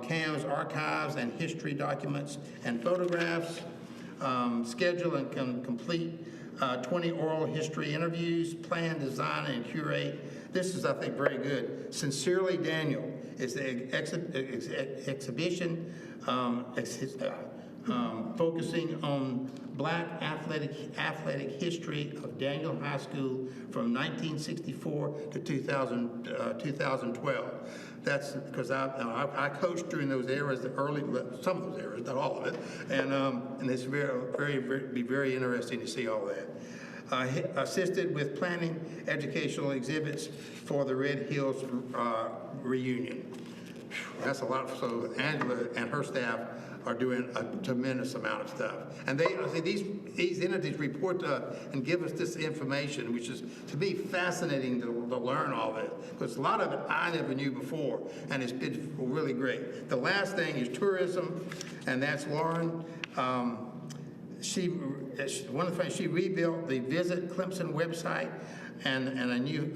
CAM's archives and history documents and photographs. Schedule and complete 20 oral history interviews. Plan, design, and curate. This is, I think, very good. Sincerely Daniel is the exhibition. focusing on Black athletic history of Daniel High School from 1964 to 2012. That's because I coached during those eras, some of those eras, not all of it, and it's be very interesting to see all that. Assisted with planning educational exhibits for the Red Hills reunion. That's a lot. So Angela and her staff are doing a tremendous amount of stuff. And these entities report to us and give us this information, which is, to me, fascinating to learn all this. Because a lot of it I never knew before, and it's been really great. The last thing is tourism, and that's Lauren. One of the things, she rebuilt the Visit Clemson website and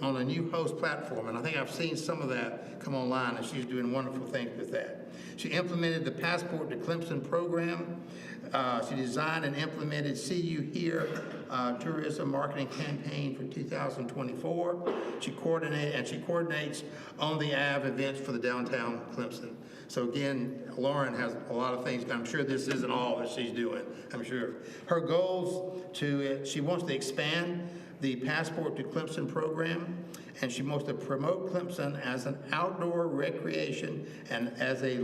on a new host platform, and I think I've seen some of that come online, and she's doing wonderful things with that. She implemented the Passport to Clemson program. She designed and implemented See You Here tourism marketing campaign for 2024. She coordinates on the Ave events for the downtown Clemson. So again, Lauren has a lot of things. I'm sure this isn't all that she's doing, I'm sure. Her goals she wants to expand the Passport to Clemson program, and she wants to promote Clemson as an outdoor recreation and as a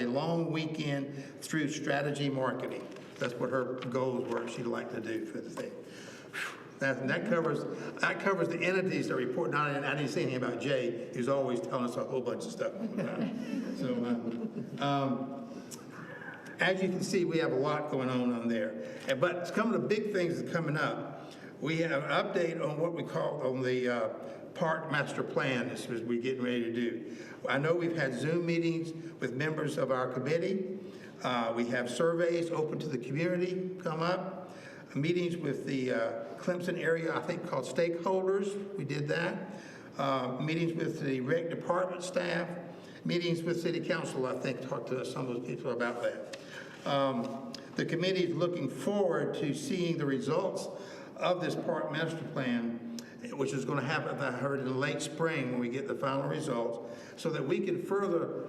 long weekend through strategy marketing. That's what her goals were she'd like to do for the thing. That covers the entities that report. Now, I didn't say anything about Jay, who's always telling us a whole bunch of stuff. So, as you can see, we have a lot going on there. But some of the big things that are coming up. We have an update on what we call on the park master plan. This is what we're getting ready to do. I know we've had Zoom meetings with members of our committee. We have surveys open to the community come up. Meetings with the Clemson area, I think called stakeholders. We did that. Meetings with the rec department staff. Meetings with city council, I think, talked to some of those people about that. The committee is looking forward to seeing the results of this park master plan, which is going to happen, I heard, in late spring when we get the final results, so that we can further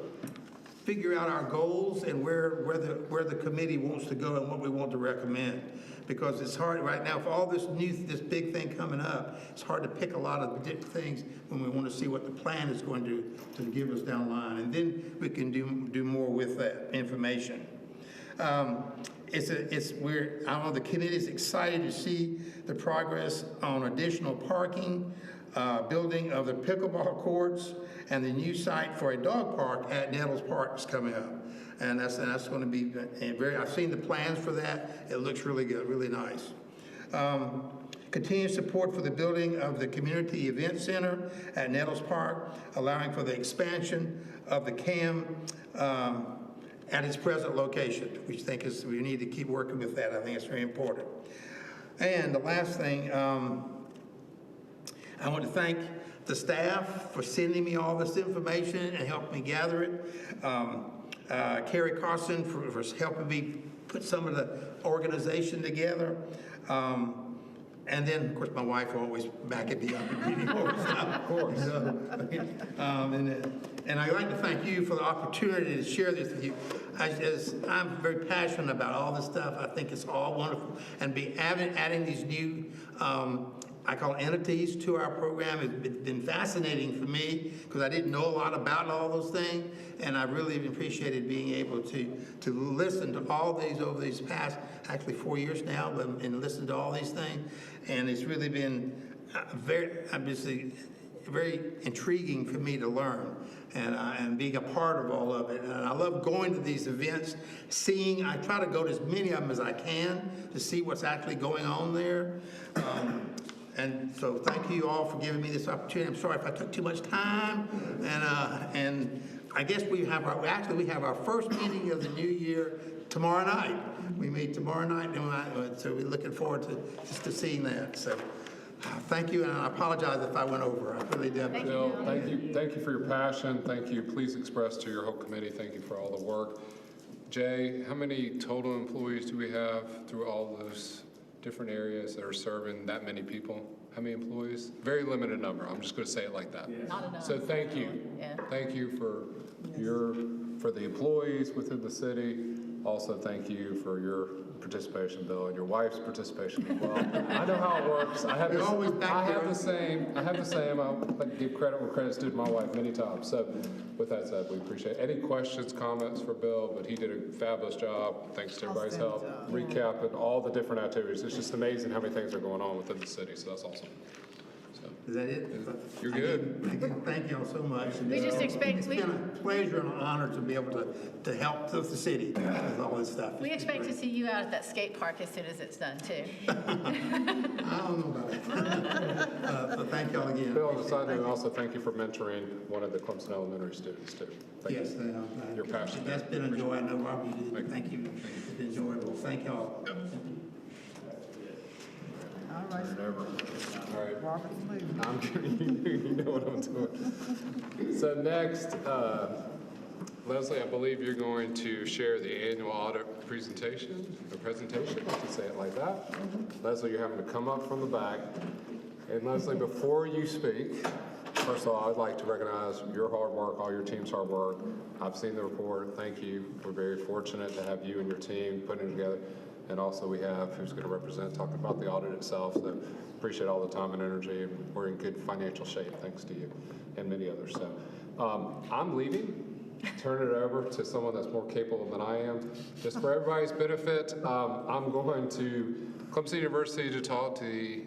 figure out our goals and where the committee wants to go and what we want to recommend. Because it's hard right now, for all this big thing coming up, it's hard to pick a lot of different things when we want to see what the plan is going to give us down the line. And then we can do more with that information. I know the committee is excited to see the progress on additional parking, building of the pickleball courts, and the new site for a dog park at Nettles Park is coming up. And that's going to be I've seen the plans for that. It looks really good, really nice. Continued support for the building of the Community Event Center at Nettles Park, allowing for the expansion of the CAM at its present location. We think we need to keep working with that. I think it's very important. And the last thing, I want to thank the staff for sending me all this information and helping me gather it. Carrie Carson for helping me put some of the organization together. And then, of course, my wife always backing me up and reading more stuff. Of course. And I'd like to thank you for the opportunity to share this with you. I'm very passionate about all this stuff. I think it's all wonderful. And adding these new, I call entities to our program has been fascinating for me because I didn't know a lot about all those things. And I really appreciated being able to listen to all these over these past, actually 4 years now, and listen to all these things. And it's really been very intriguing for me to learn and being a part of all of it. And I love going to these events, I try to go to as many of them as I can to see what's actually going on there. And so thank you all for giving me this opportunity. I'm sorry if I took too much time. And I guess we have our first meeting of the new year tomorrow night. We meet tomorrow night, so we're looking forward to seeing that. So thank you, and I apologize if I went over. I really did. Bill, thank you for your passion. Thank you. Please express to your whole committee, thank you for all the work. Jay, how many total employees do we have through all those different areas that are serving that many people? How many employees? Very limited number. I'm just going to say it like that. Not enough. So thank you. Yeah. Thank you for the employees within the city. Also, thank you for your participation, Bill, and your wife's participation as well. I know how it works. I have the same. I'll give credit where credit's due to my wife many times. So with that said, we appreciate it. Any questions, comments for Bill? But he did a fabulous job. Thanks to everybody's help. Recapping all the different activities. It's just amazing how many things are going on within the city. So that's awesome. Is that it? You're good. Again, thank y'all so much. We just expect- It's been a pleasure and an honor to be able to help the city with all this stuff. We expect to see you out at that skate park as soon as it's done, too. I don't know about that. So thank y'all again. Bill, on the side note, also thank you for mentoring one of the Clemson Elementary students, too. Thank Yes, you. Your passion. That's been a joy. I know Robert, you did. Thank you. It's been enjoyable. Thank y'all. All right. All right. Robert's leaving. You know what I'm doing. So next, Leslie, I believe you're going to share the annual audit presentation, I can say it like that. Leslie, you're having to come up from the back. And Leslie, before you speak, first of all, I'd like to recognize your hard work, all your team's hard work. I've seen the report. Thank you. We're very fortunate to have you and your team putting it together. And also we have who's going to represent, talking about the audit itself. So appreciate all the time and energy. We're in good financial shape, thanks to you and many others. So I'm leaving. Turn it over to someone that's more capable than I am. Just for everybody's benefit, I'm going to Clemson University to talk to the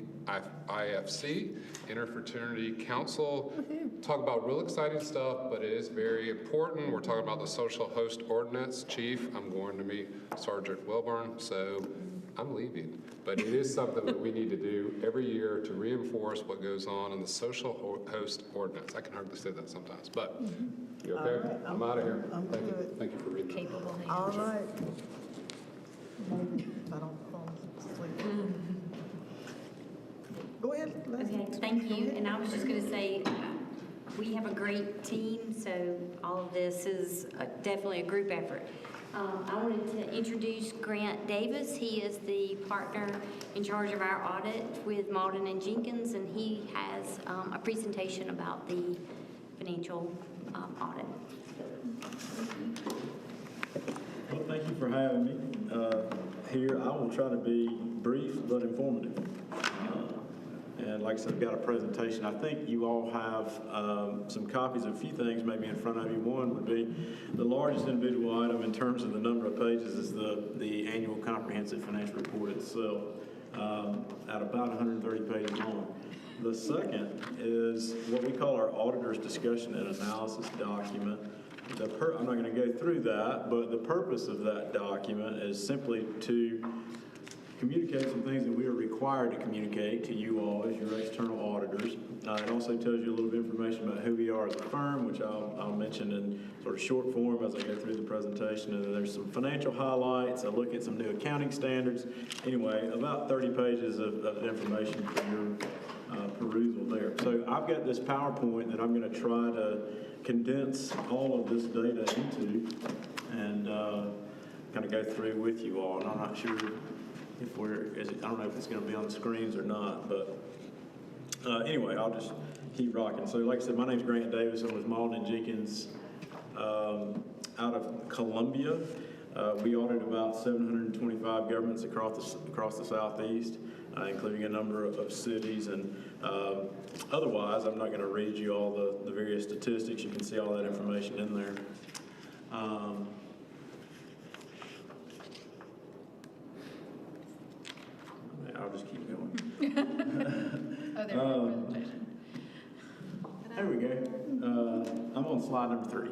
IFC, Interfraternity Council, talk about real exciting stuff, but it is very important. We're talking about the Social Host Ordinance. Chief, I'm going to meet Sergeant Wilburn, so I'm leaving. But it is something that we need to do every year to reinforce what goes on in the Social Host Ordinance. I can hardly say that sometimes, but you okay? Right, I'm out of here. I'm Thank you. good. Thank you for reading. Capable hands. All right. Maybe I don't fall asleep. Go ahead, Leslie. Okay, thank you. And I was just going to say, we have a great team, so all of this is definitely a group effort. I wanted to introduce Grant Davis. He is the partner in charge of our audit with Malden and Jenkins, and he has a presentation about the financial audit. Well, thank you for having me here. I will try to be brief but informative. And like I said, I've got a presentation. I think you all have some copies of a few things maybe in front of you. One would be the largest individual item in terms of the number of pages is the annual comprehensive financial report itself at about 130 pages long. The second is what we call our auditor's discussion and analysis document. I'm not going to go through that, but the purpose of that document is simply to communicate some things that we are required to communicate to you all as your external auditors. It also tells you a little bit of information about who we are as a firm, which I'll mention in sort of short form as I go through the presentation. And then there's some financial highlights, a look at some new accounting standards. Anyway, about 30 pages of information for your perusal there. So I've got this PowerPoint that I'm going to try to condense all of this data into and kind of go through with you all. And I'm not sure if I don't know if it's going to be on the screens or not, but anyway, I'll just keep rocking. So like I said, my name's Grant Davis. I'm with Malden and Jenkins out of Columbia. We audit about 725 governments across the Southeast, including a number of cities. And otherwise, I'm not going to read you all the various statistics. You can see all that information in there. I'll just keep going. There we go. I'm on slide number 3.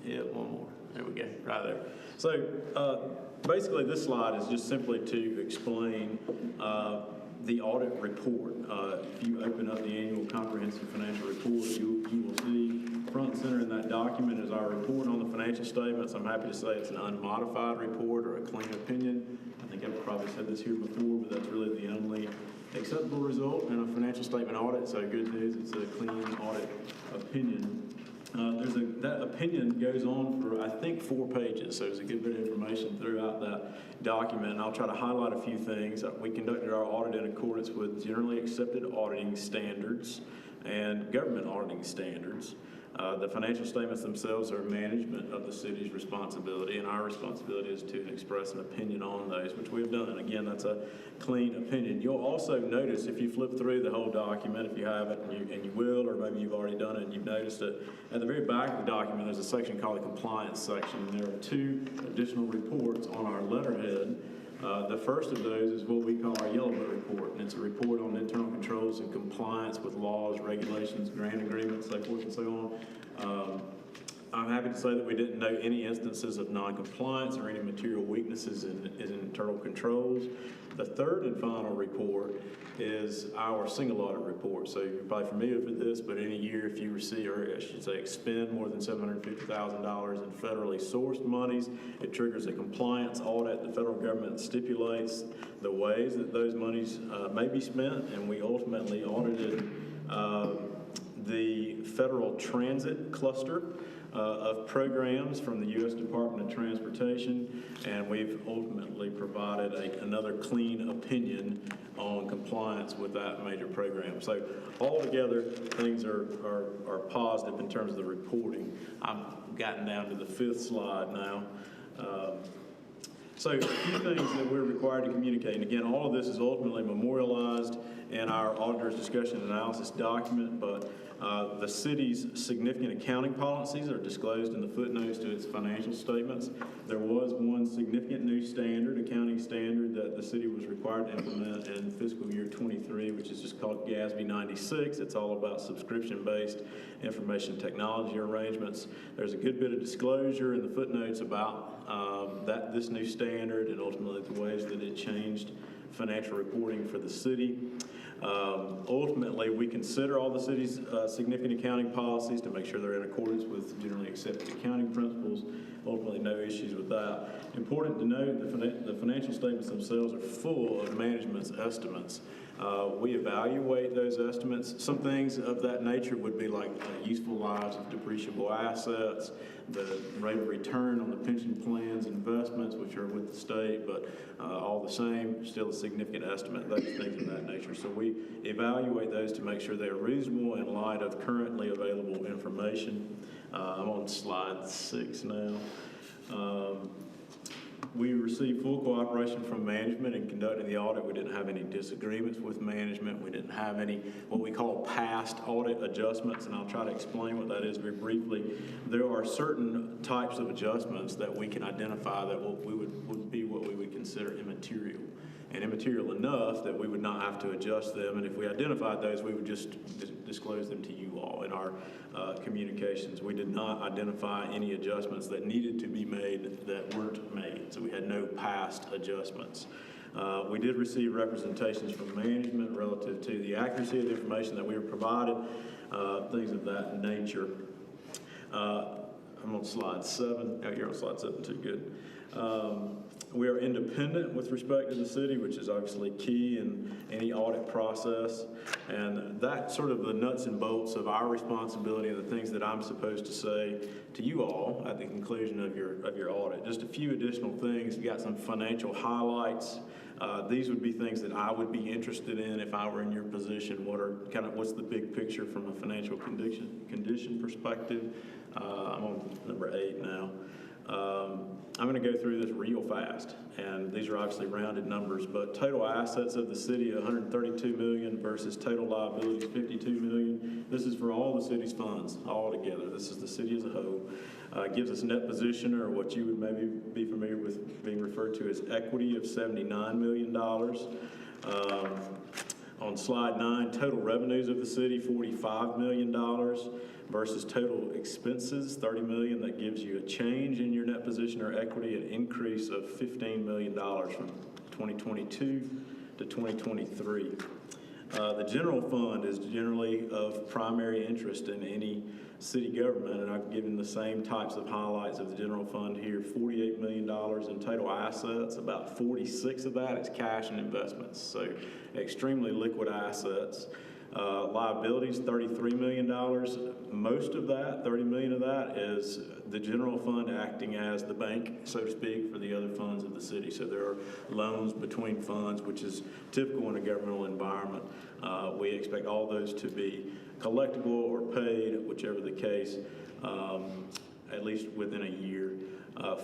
Yeah, one more. There we go, right there. So basically this slide is just simply to explain the audit report. If you open up the annual comprehensive financial report, you will see front and center in that document is our report on the financial statements. I'm happy to say it's an unmodified report or a clean opinion. I think I've probably said this here before, but that's really the only acceptable result in a financial statement audit. So good news, it's a clean audit opinion. That opinion goes on for, I think, 4 pages, so there's a good bit of information throughout that document, and I'll try to highlight a few things. We conducted our audit in accordance with generally accepted auditing standards and government auditing standards. The financial statements themselves are management of the city's responsibility, and our responsibility is to express an opinion on those, which we've done. Again, that's a clean opinion. You'll also notice, if you flip through the whole document, if you haven't, and you will, or maybe you've already done it and you've noticed it, at the very back of the document, there's a section called the compliance section, and there are 2 additional reports on our letterhead. The first of those is what we call our Yellow Book report, and it's a report on internal controls and compliance with laws, regulations, grant agreements, so forth and so on. I'm happy to say that we didn't note any instances of non-compliance or any material weaknesses in internal controls. The third and final report is our single audit report. So you're probably familiar with this, but any year if you receive, or I should say expend more than $750,000 in federally sourced monies, it triggers a compliance audit. The federal government stipulates the ways that those monies may be spent, and we ultimately audited the federal transit cluster of programs from the U.S. Department of Transportation, and we've ultimately provided another clean opinion on compliance with that major program. So altogether, things are positive in terms of the reporting. I've gotten down to the 5th slide now. So a few things that we're required to communicate. And again, all of this is ultimately memorialized in our auditor's discussion and analysis document, but the city's significant accounting policies are disclosed in the footnotes to its financial statements. There was one significant new standard, accounting standard, that the city was required to implement in fiscal year 23, which is just called GASB 96. It's all about subscription-based information technology arrangements. There's a good bit of disclosure in the footnotes about this new standard and ultimately the ways that it changed financial reporting for the city. Ultimately, we consider all the city's significant accounting policies to make sure they're in accordance with generally accepted accounting principles. Ultimately, no issues with that. Important to note, the financial statements themselves are full of management's estimates. We evaluate those estimates. Some things of that nature would be like useful lives of depreciable assets, the rate of return on the pension plans, investments, which are with the state, but all the same, still a significant estimate, those things of that nature. So we evaluate those to make sure they're reasonable in light of currently available information. I'm on slide 6 now. We received full cooperation from management in conducting the audit. We didn't have any disagreements with management. We didn't have any what we call past audit adjustments, and I'll try to explain what that is very briefly. There are certain types of adjustments that we can identify that would be what we would consider immaterial, and immaterial enough that we would not have to adjust them, and if we identified those, we would just disclose them to you all in our communications. We did not identify any adjustments that needed to be made that weren't made, so we had no past adjustments. We did receive representations from management relative to the accuracy of the information that we were provided, things of that nature. I'm on slide 7. Oh, you're on slide 7 too, good. We are independent with respect to the city, which is obviously key in any audit process. And that's sort of the nuts and bolts of our responsibility and the things that I'm supposed to say to you all at the conclusion of your audit. Just a few additional things. You got some financial highlights. These would be things that I would be interested in if I were in your position. What's the big picture from a financial condition perspective? I'm on number 8 now. I'm going to go through this real fast, and these are obviously rounded numbers, but total assets of the city, $132 million versus total liabilities, $52 million. This is for all the city's funds, all together. This is the city as a whole. Gives us net position, or what you would maybe be familiar with being referred to as equity, of $79 million. On slide 9, total revenues of the city, $45 million versus total expenses, $30 million. That gives you a change in your net position or equity, an increase of $15 million from 2022 to 2023. The general fund is generally of primary interest in any city government, and I've given the same types of highlights of the general fund here. $48 million in total assets, about 46 of that is cash and investments, so extremely liquid assets. Liabilities, $33 million. Most of that, $30 million of that, is the general fund acting as the bank, so to speak, for the other funds of the city. So there are loans between funds, which is typical in a governmental environment. We expect all those to be collectible or paid, whichever the case, at least within a year.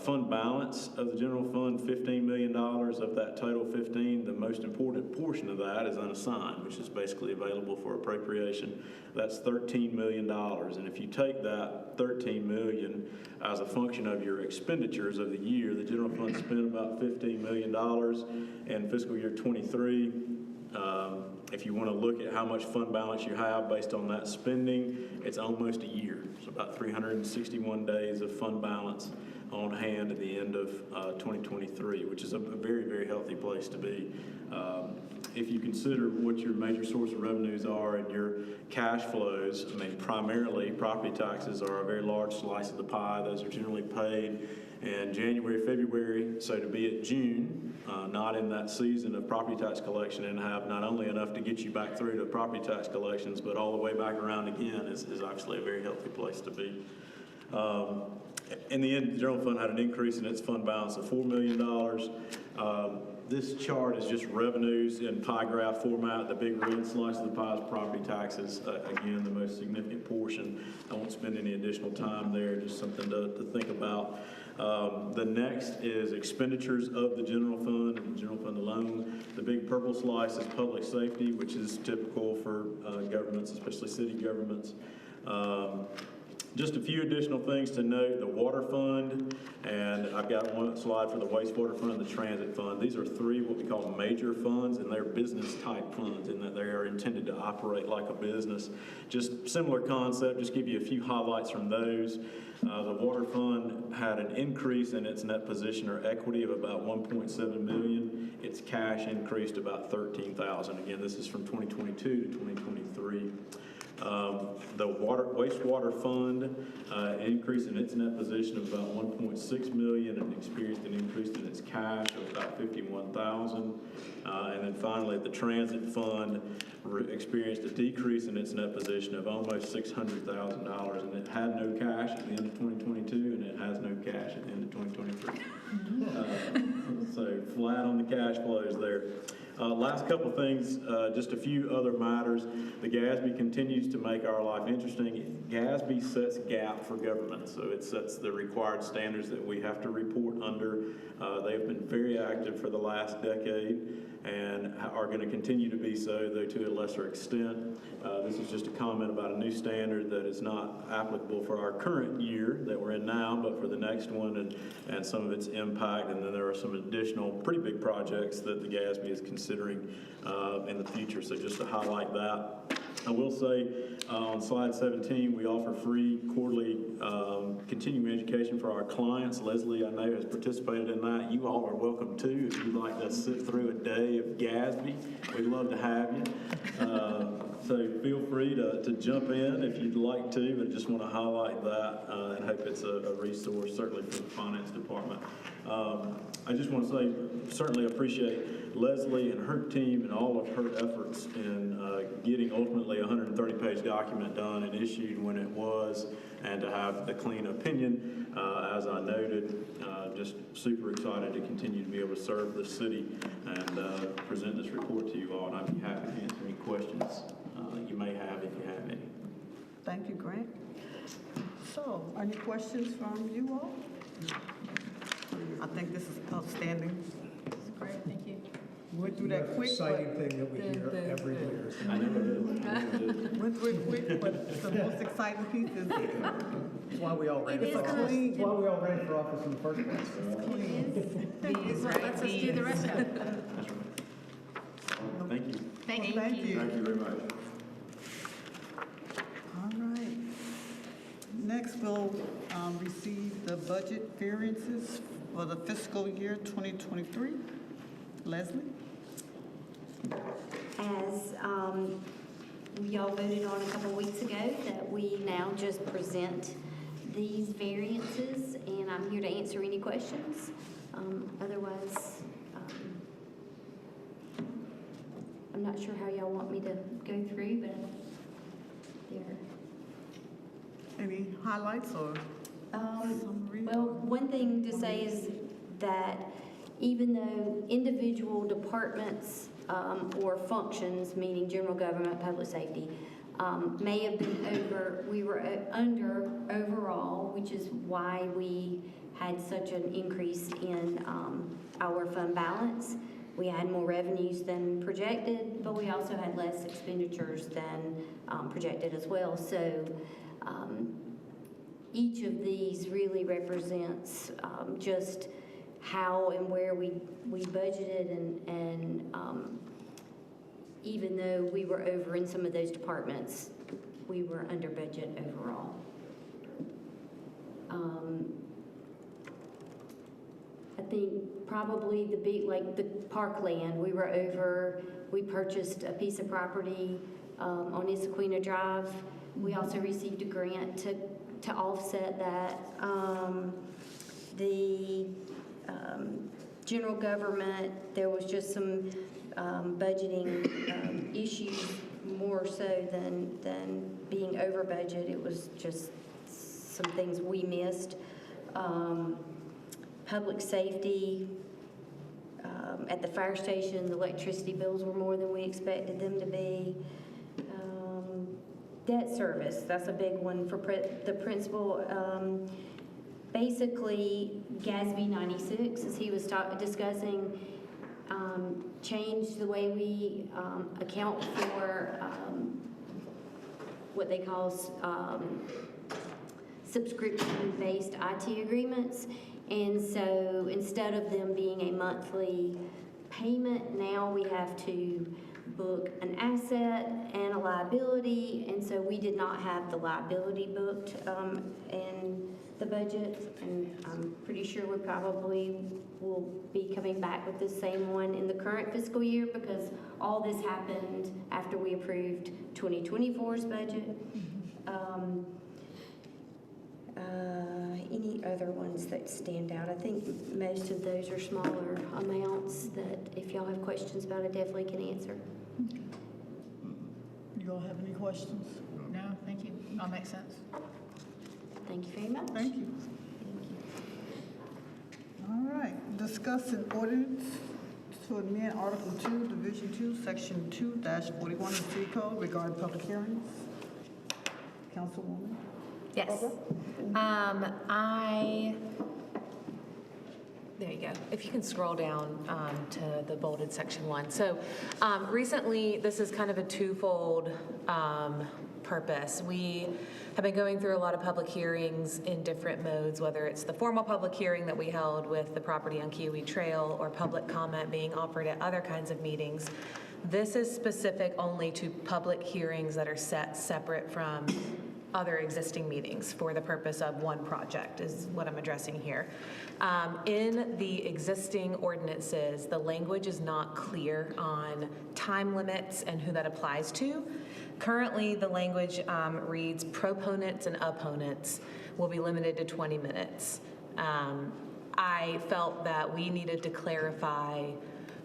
Fund balance of the general fund, $15 million. Of that total 15, the most important portion of that is unassigned, which is basically available for appropriation. That's $13 million. And if you take that $13 million as a function of your expenditures of the year, the general fund spent about $15 million in fiscal year 23. If you want to look at how much fund balance you have based on that spending, it's almost a year. It's about 361 days of fund balance on hand at the end of 2023, which is a very, very healthy place to be. If you consider what your major source of revenues are and your cash flows, I mean, primarily property taxes are a very large slice of the pie. Those are generally paid in January, February, so to be at June, not in that season of property tax collection and have not only enough to get you back through to property tax collections, but all the way back around again is obviously a very healthy place to be. In the end, the general fund had an increase in its fund balance of $4 million. This chart is just revenues in pie graph format. The big red slice of the pie is property taxes. Again, the most significant portion. I won't spend any additional time there, just something to think about. The next is expenditures of the general fund alone. The big purple slice is public safety, which is typical for governments, especially city governments. Just a few additional things to note. The water fund, and I've got one slide for the wastewater fund and the transit fund. These are three what we call major funds, and they're business type funds in that they are intended to operate like a business. Just similar concept, just give you a few highlights from those. The water fund had an increase in its net position or equity of about $1.7 million. Its cash increased about $13,000. Again, this is from 2022 to 2023. The wastewater fund increased in its net position of about $1.6 million and experienced an increase in its cash of about $51,000. And then finally, the transit fund experienced a decrease in its net position of almost $600,000, and it had no cash at the end of 2022, and it has no cash at the end of 2023. So flat on the cash flows there. Last couple things, just a few other matters. The GASB continues to make our life interesting. GASB sets GAAP for government, so it sets the required standards that we have to report under. They have been very active for the last decade and are going to continue to be so, though to a lesser extent. This is just a comment about a new standard that is not applicable for our current year that we're in now, but for the next one and some of its impact. And then there are some additional pretty big projects that the GASB is considering in the future. So just to highlight that. I will say on slide 17, we offer free quarterly continuing education for our clients. Leslie, I know, has participated in that. You all are welcome too. If you'd like to sit through a day of GASB, we'd love to have you. So feel free to jump in if you'd like to, but just want to highlight that and hope it's a resource, certainly for the finance department. I just want to say, certainly appreciate Leslie and her team and all of her efforts in getting ultimately a 130-page document done and issued when it was, and to have the clean opinion, as I noted. Just super excited to continue to be able to serve the city and present this report to you all, and I'd be happy to answer any questions you may have if you have any. Thank you, Grant. So, any questions from you all? I think this is outstanding. Great, thank you. Went through that quick, Exciting but thing that we hear every year. I never did. went through it quick, but the most exciting piece is That's why we all ran it's for office. clean. That's why we all ran for office in the first place. So let's just do the rest of it. Thank you. Thank you. Thank you. Thank you very much. All right. Next, we'll receive the budget variances for the fiscal year 2023. Leslie? As we all voted on a couple weeks ago, that we now just present these variances, and I'm here to answer any questions. Otherwise, I'm not sure how y'all want me to go through, but there. Any highlights or summary? Well, one thing to say is that even though individual departments or functions, meaning general government, public safety, may have been over, we were under overall, which is why we had such an increase in our fund balance. We had more revenues than projected, but we also had less expenditures than projected as well. So each of these really represents just how and where we budgeted, and even though we were over in some of those departments, we were under budget overall. I think probably the big, like the parkland, we were over. We purchased a piece of property on Issaquena Drive. We also received a grant to offset that. The general government, there was just some budgeting issues more so than being over budget. It was just some things we missed. Public safety, at the fire station, the electricity bills were more than we expected them to be. Debt service, that's a big one for the principal. Basically, GASB 96, as he was discussing, changed the way we account for what they call subscription-based IT agreements. And so instead of them being a monthly payment, now we have to book an asset and a liability. And so we did not have the liability booked in the budget. And I'm pretty sure we probably will be coming back with the same one in the current fiscal year, because all this happened after we approved 2024's budget. Any other ones that stand out? I think most of those are smaller amounts that if y'all have questions about it, definitely can answer. You all have any questions? No, thank you. All makes sense. Thank you very much. Thank you. All right, discuss an ordinance to amend Article 2, Division 2, Section 2-41 of the City Code regarding public hearings. Councilwoman? Yes. There you go. If you can scroll down to the bolded section 1. So recently, this is kind of a twofold purpose. We have been going through a lot of public hearings in different modes, whether it's the formal public hearing that we held with the property on Kiwi Trail or public comment being offered at other kinds of meetings. This is specific only to public hearings that are set separate from other existing meetings for the purpose of one project is what I'm addressing here. In the existing ordinances, the language is not clear on time limits and who that applies to. Currently, the language reads proponents and opponents will be limited to 20 minutes. I felt that we needed to clarify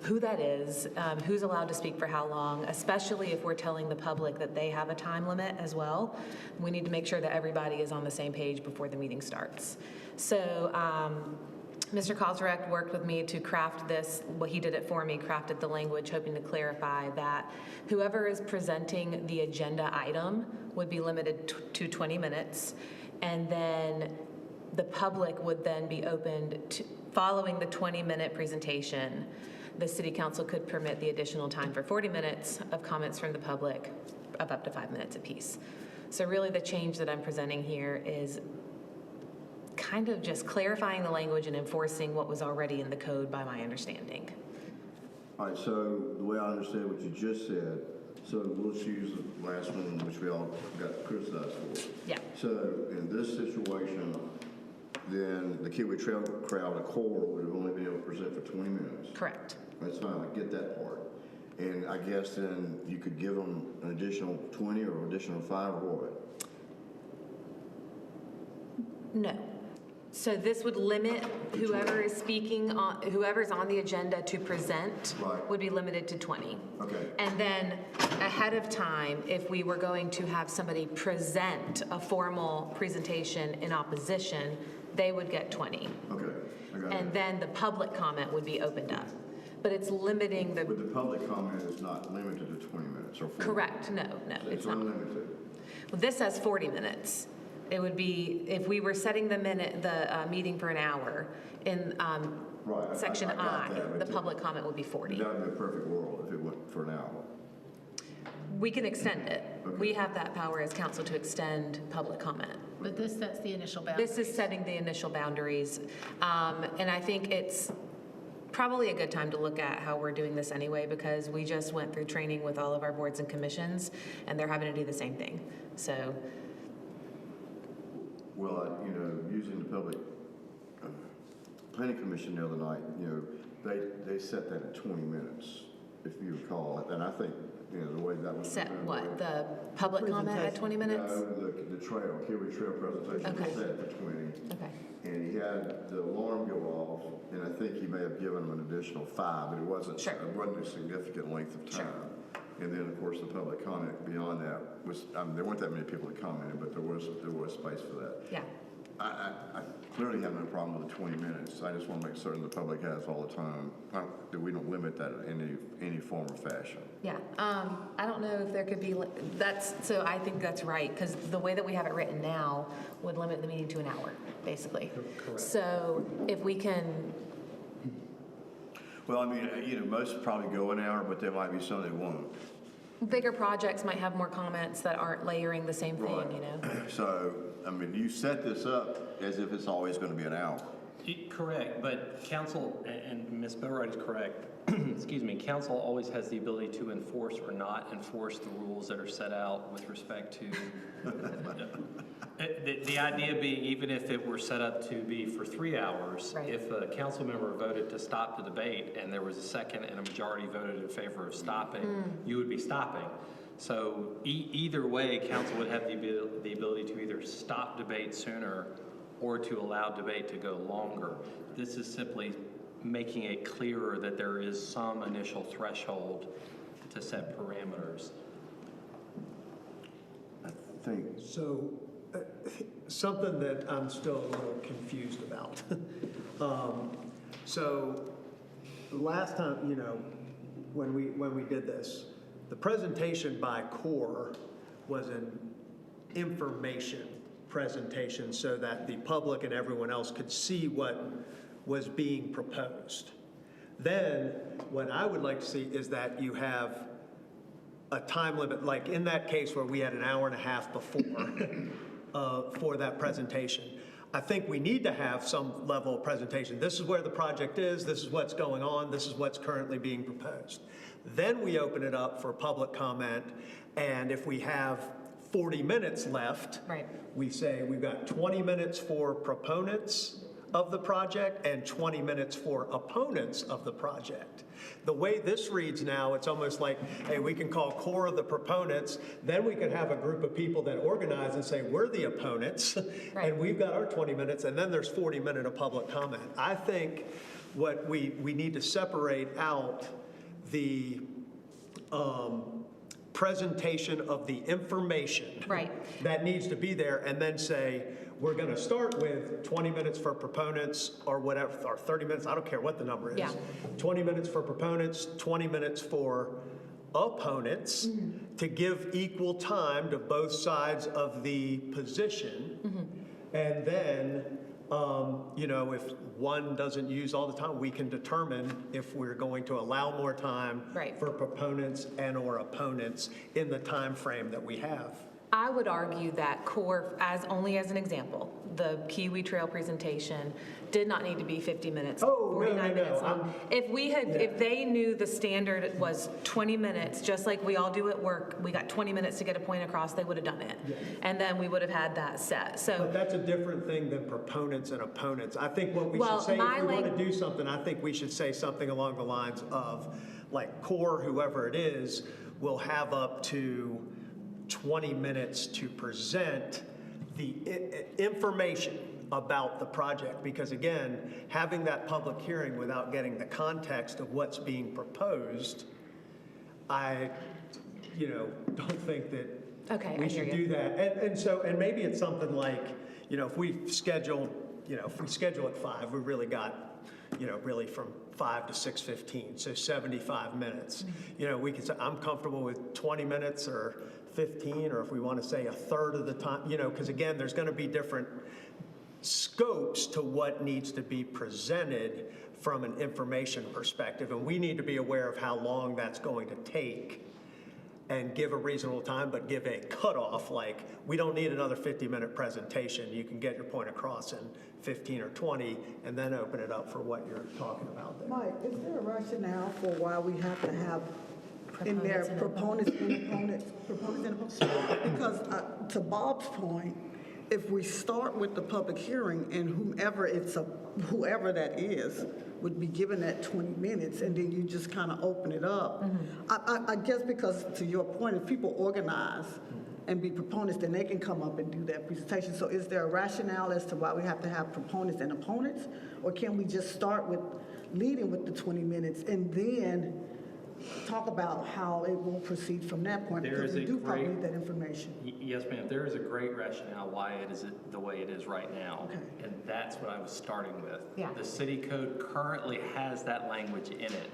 who that is, who's allowed to speak for how long, especially if we're telling the public that they have a time limit as well. We need to make sure that everybody is on the same page before the meeting starts. So Mr. Kozarek worked with me to craft this, well, he did it for me, crafted the language, hoping to clarify that whoever is presenting the agenda item would be limited to 20 minutes, and then the public would then be opened to, following the 20-minute presentation, the City Council could permit the additional time for 40 minutes of comments from the public of up to 5 minutes apiece. So really the change that I'm presenting here is kind of just clarifying the language and enforcing what was already in the code by my understanding. All right, so the way I understand what you just said, so we'll just use the last one, which we all got criticized for. Yeah. So in this situation, then the Kiwi Trail crowd, a core, would have only been able to present for 20 minutes. Correct. That's fine, I get that part. And I guess then you could give them an additional 20 or additional 5 or what? No. So this would limit whoever is speaking on, whoever's on the agenda to present would be limited to 20. Okay. And then ahead of time, if we were going to have somebody present a formal presentation in opposition, they would get 20. Okay, I got And it. then the public comment would be opened up. but it's limiting the, But the public comment is not limited to 20 minutes or 40. correct, no, it's not. Unlimited. Well, this says 40 minutes. It would be, if we were setting the meeting for an hour in Right, section I got I, that, the but public comment would be 40. That would be a perfect world if it went for an hour. We can extend it. We have that power as council to extend public comment. But this sets the initial boundary. This is setting the initial boundaries. And I think it's probably a good time to look at how we're doing this anyway, because we just went through training with all of our boards and commissions, and they're having to do the same thing. So. Well, using the public planning commission the other night, they set that at 20 minutes, if you recall. And I think, the way that was. Set what? The public comment at 20 minutes? No, the trail, Kiwi Trail presentation was set for 20. Okay. And he had the alarm go off, and I think he may have given them an additional 5, but it wasn't a significant length of time. And then, of course, the public comment beyond that was, there weren't that many people that commented, but there was space for that. Yeah. I clearly have no problem with the 20 minutes. I just want to make certain the public has all the time, that we don't limit that in any form or fashion. Yeah. I don't know if there could be, so I think that's right, because the way that we have it written now would limit the meeting to an hour, basically. Correct. So if we can. Well, I mean, most probably go an hour, but there might be some that won't. Bigger projects might have more comments that aren't layering the same thing, So, I mean, you set this up as if it's always going to be an hour. Correct, but council, and Ms. Boatwright is correct, excuse me, council always has the ability to enforce or not enforce the rules that are set out with respect to, the idea being, even if it were set up to be for 3 hours, if a council member voted to stop the debate and there was a second and a majority voted in favor of stopping, you would be stopping. So either way, council would have the ability to either stop debate sooner or to allow debate to go longer. This is simply making it clearer that there is some initial threshold to set parameters. I think. So, something that I'm still a little confused about. So, last time, when we did this, the presentation by core was an information presentation so that the public and everyone else could see what was being proposed. Then, what I would like to see is that you have a time limit, like in that case where we had an hour and a half before for that presentation. I think we need to have some level of presentation. This is where the project is, this is what's going on, this is what's currently being proposed. Then we open it up for public comment, and if we have 40 minutes left, we say we've got 20 minutes for proponents of the project and 20 minutes for opponents of the project. The way this reads now, it's almost like, hey, we can call core the proponents, then we can have a group of people that organize and say, we're the opponents, and we've got our 20 minutes, and then there's 40 minutes of public comment. I think what we need to separate out the presentation of the information that needs to be there, and then say, we're going to start with 20 minutes for proponents or whatever, or 30 minutes, I don't care what the number is. 20 minutes for proponents, 20 minutes for opponents to give equal time to both sides of the position. And then, if one doesn't use all the time, we can determine if we're going to allow more time for proponents and or opponents in the time frame that we have. I would argue that core, only as an example, the Kiwi Trail presentation did not need to be 50 minutes, 49 minutes long. If they knew the standard was 20 minutes, just like we all do at work, we got 20 minutes to get a point across, they would have done it. And then we would have had that set. But that's a different thing than proponents and opponents. I think what we should say, if we want to do something, I think we should say something along the lines of, like, core, whoever it is, will have up to 20 minutes to present the information about the project, because again, having that public hearing without getting the context of what's being proposed, I don't think that we should do that. And maybe it's something like, if we schedule at 5, we really got really from 5 to 6:15, so 75 minutes. We could say, I'm comfortable with 20 minutes or 15, or if we want to say a third of the time, because again, there's going to be different scopes to what needs to be presented from an information perspective, and we need to be aware of how long that's going to take and give a reasonable time, but give a cutoff, like, we don't need another 50-minute presentation. You can get your point across in 15 or 20, and then open it up for what you're talking about there. Mike, is there a rationale for why we have to have in there proponents and opponents? Because to Bob's point, if we start with the public hearing and whoever that is would be given that 20 minutes, and then you just kind of open it up. I guess because to your point, if people organize and be proponents, then they can come up and do that presentation. So is there a rationale as to why we have to have proponents and opponents? Or can we just start with leading with the 20 minutes and then talk about how it will proceed from that point? Because we do probably need that information. Yes, ma'am. There is a great rationale why it is the way it is right now. Okay. And that's what I was starting with. Yeah. The city code currently has that language in it.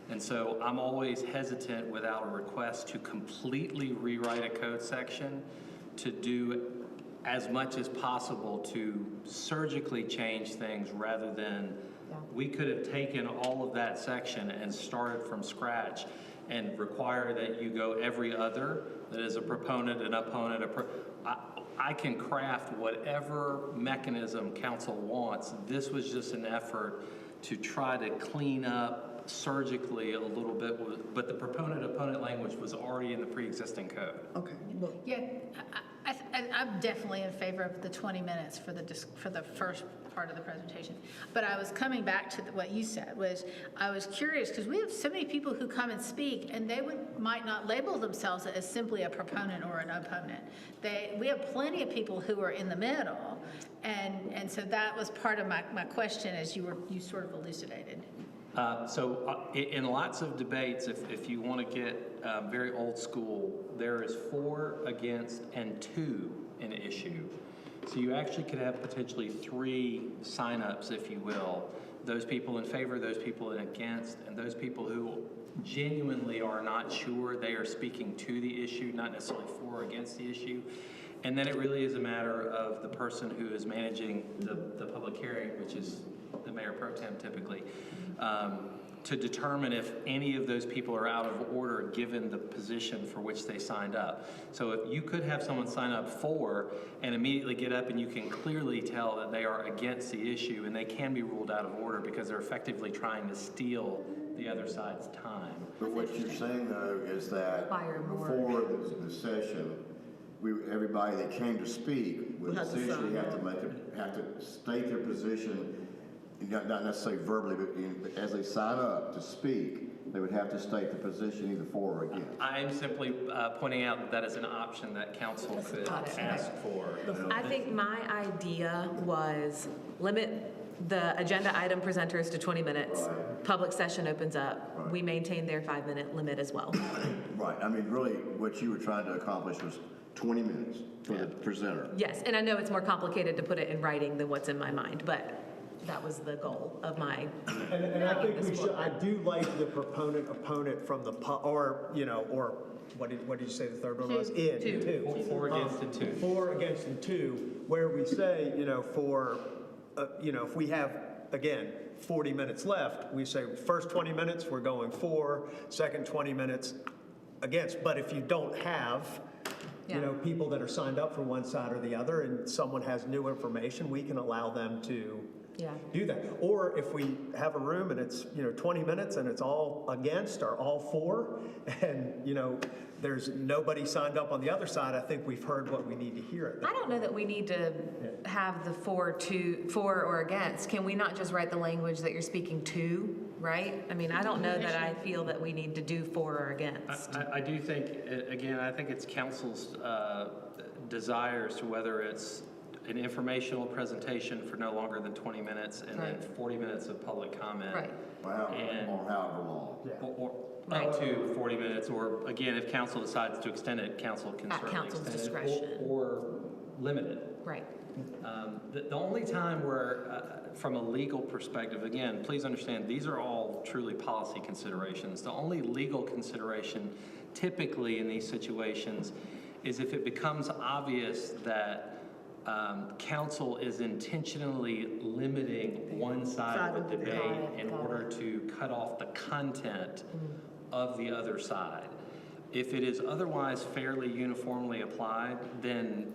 And so I'm always hesitant without a request to completely rewrite a code section to do as much as possible to surgically change things rather than we could have taken all of that section and started from scratch and require that you go every other, that is a proponent, an opponent, I can craft whatever mechanism council wants. This was just an effort to try to clean up surgically a little bit, but the proponent-opponent language was already in the pre-existing code. Okay. Yeah, I'm definitely in favor of the 20 minutes for the first part of the presentation. But I was coming back to what you said, was I was curious because we have so many people who come and speak, and they might not label themselves as simply a proponent or an opponent. We have plenty of people who are in the middle, and so that was part of my question as you sort of elucidated. In lots of debates, if you want to get very old school, there is 4 against and 2 in issue. So you actually could have potentially 3 signups, if you will. Those people in favor, those people in against, and those people who genuinely are not sure. They are speaking to the issue, not necessarily for or against the issue. And then it really is a matter of the person who is managing the public hearing, which is the mayor pro tem typically, to determine if any of those people are out of order given the position for which they signed up. So if you could have someone sign up for and immediately get up and you can clearly tell that they are against the issue, and they can be ruled out of order because they're effectively trying to steal the other side's time. But what you're saying though is that before the session, everybody that came to speak would essentially have to state their position. Not necessarily verbally, but as they sign up to speak, they would have to state the position either for or against. I am simply pointing out that that is an option that council could ask for. I think my idea was limit the agenda item presenters to 20 minutes. Right. Public session opens up. Right. We maintain their 5-minute limit as well. Right. I mean, really, what you were trying to accomplish was 20 minutes for the presenter. Yes, and I know it's more complicated to put it in writing than what's in my mind, but that was the goal of my. And I think we should. I do like the opponent from the or what did you say the third one was? Two. 4 against and 2. 4 against and 2, where we say if we have again 40 minutes left, we say first 20 minutes we're going for, second 20 minutes against. But if you don't have people that are signed up for one side or the other, and someone has new information, we can allow them to do that. Or if we have a room and it's 20 minutes and it's all against or all for, and there's nobody signed up on the other side, I think we've heard what we need to hear. I don't know that we need to have the for or against. Can we not just write the language that you're speaking to, right? I mean, I don't know that I feel that we need to do for or against. I do think, again, I think it's council's desire as to whether it's an informational presentation for no longer than 20 minutes and then 40 minutes of public comment. Right. Wow. Or however long. Or up to 40 minutes, or again, if council decides to extend it, council can certainly council's extend discretion. it or limit it. Right. The only time where, from a legal perspective, again, please understand, these are all truly policy considerations. The only legal consideration typically in these situations is if it becomes obvious that council is intentionally limiting one side of the debate in order to cut off the content of the other side. If it is otherwise fairly uniformly applied, then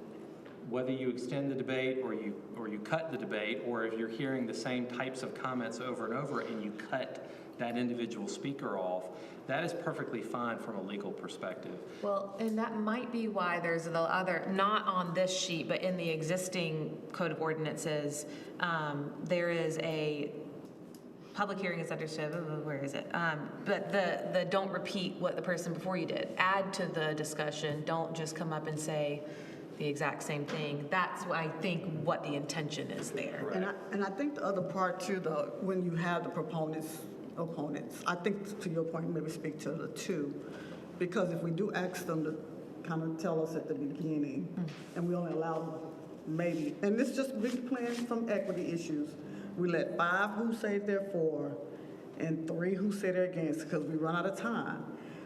whether you extend the debate or you cut the debate, or if you're hearing the same types of comments over and over and you cut that individual speaker off, that is perfectly fine from a legal perspective. Well, and that might be why there's the other, not on this sheet, but in the existing code of ordinances, there is a public hearing is understood, where is it? But the don't repeat what the person before you did. Add to the discussion, don't just come up and say the exact same thing. That's what I think what the intention is there. And I think the other part too, when you have the opponents, I think to your point, maybe speak to the two, because if we do ask them to kind of tell us at the beginning, and we only allow maybe, and this just really playing some equity issues, we let 5 who say they're for and 3 who say they're against, because we run out of time.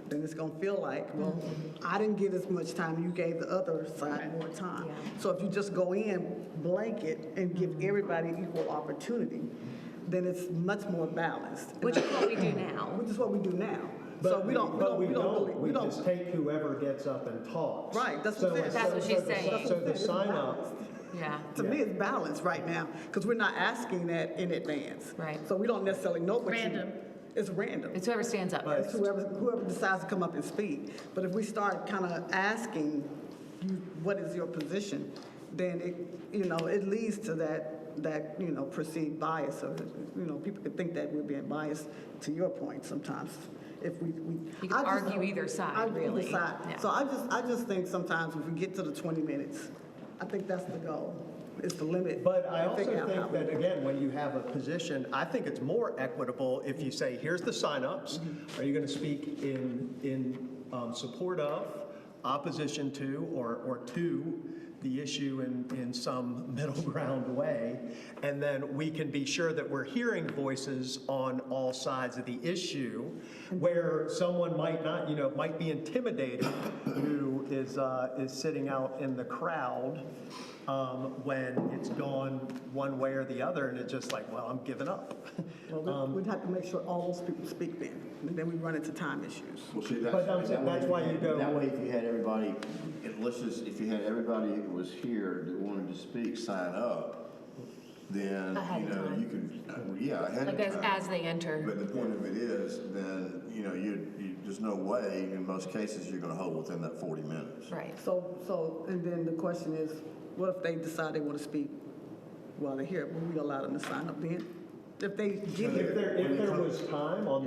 Then it's gonna feel like, well, I didn't get as much time, you gave the other side more time. So if you just go in blanket and give everybody equal opportunity, then it's much more balanced. Which is what we do now. Which is what we do now. But So we don't just take whoever gets up and talks. Right, that's what I'm saying. That's what she's saying. So the sign up, Yeah. To me, it's balanced right now, because we're not asking that in advance. Right. So we don't necessarily know what Random. It's random. It's whoever stands up. It's whoever decides to come up and speak. But if we start kind of asking you, what is your position, then it leads to that perceived bias, or people could think that we're being biased. To your point, sometimes if we You can argue either side, really. Either side. Yeah. So I just think sometimes if we get to the 20 minutes, I think that's the goal. Is the limit. but I also Figure out how think we that, do it. again, when you have a position, I think it's more equitable if you say, here's the signups. Are you going to speak in support of, opposition to, or to the issue in some middle ground way? And then we can be sure that we're hearing voices on all sides of the issue, where someone might not, might be intimidated who is sitting out in the crowd when it's gone one way or the other, and it's just like, well, I'm giving up. Well, we'd have to make sure all those people speak then, and then we run into time issues. Well, see, But that's why you go. That way, if you had everybody, if you had everybody who was here that wanted to speak sign up, then, Ahead of time. you could, ahead Like of time. as they enter. But the point of it is, then, there's no way, in most cases, you're gonna hold within that 40 minutes. Right. So, and then the question is, what if they decide they want to speak while they're here? Will we allow them to sign up then? If they get If here. there was time on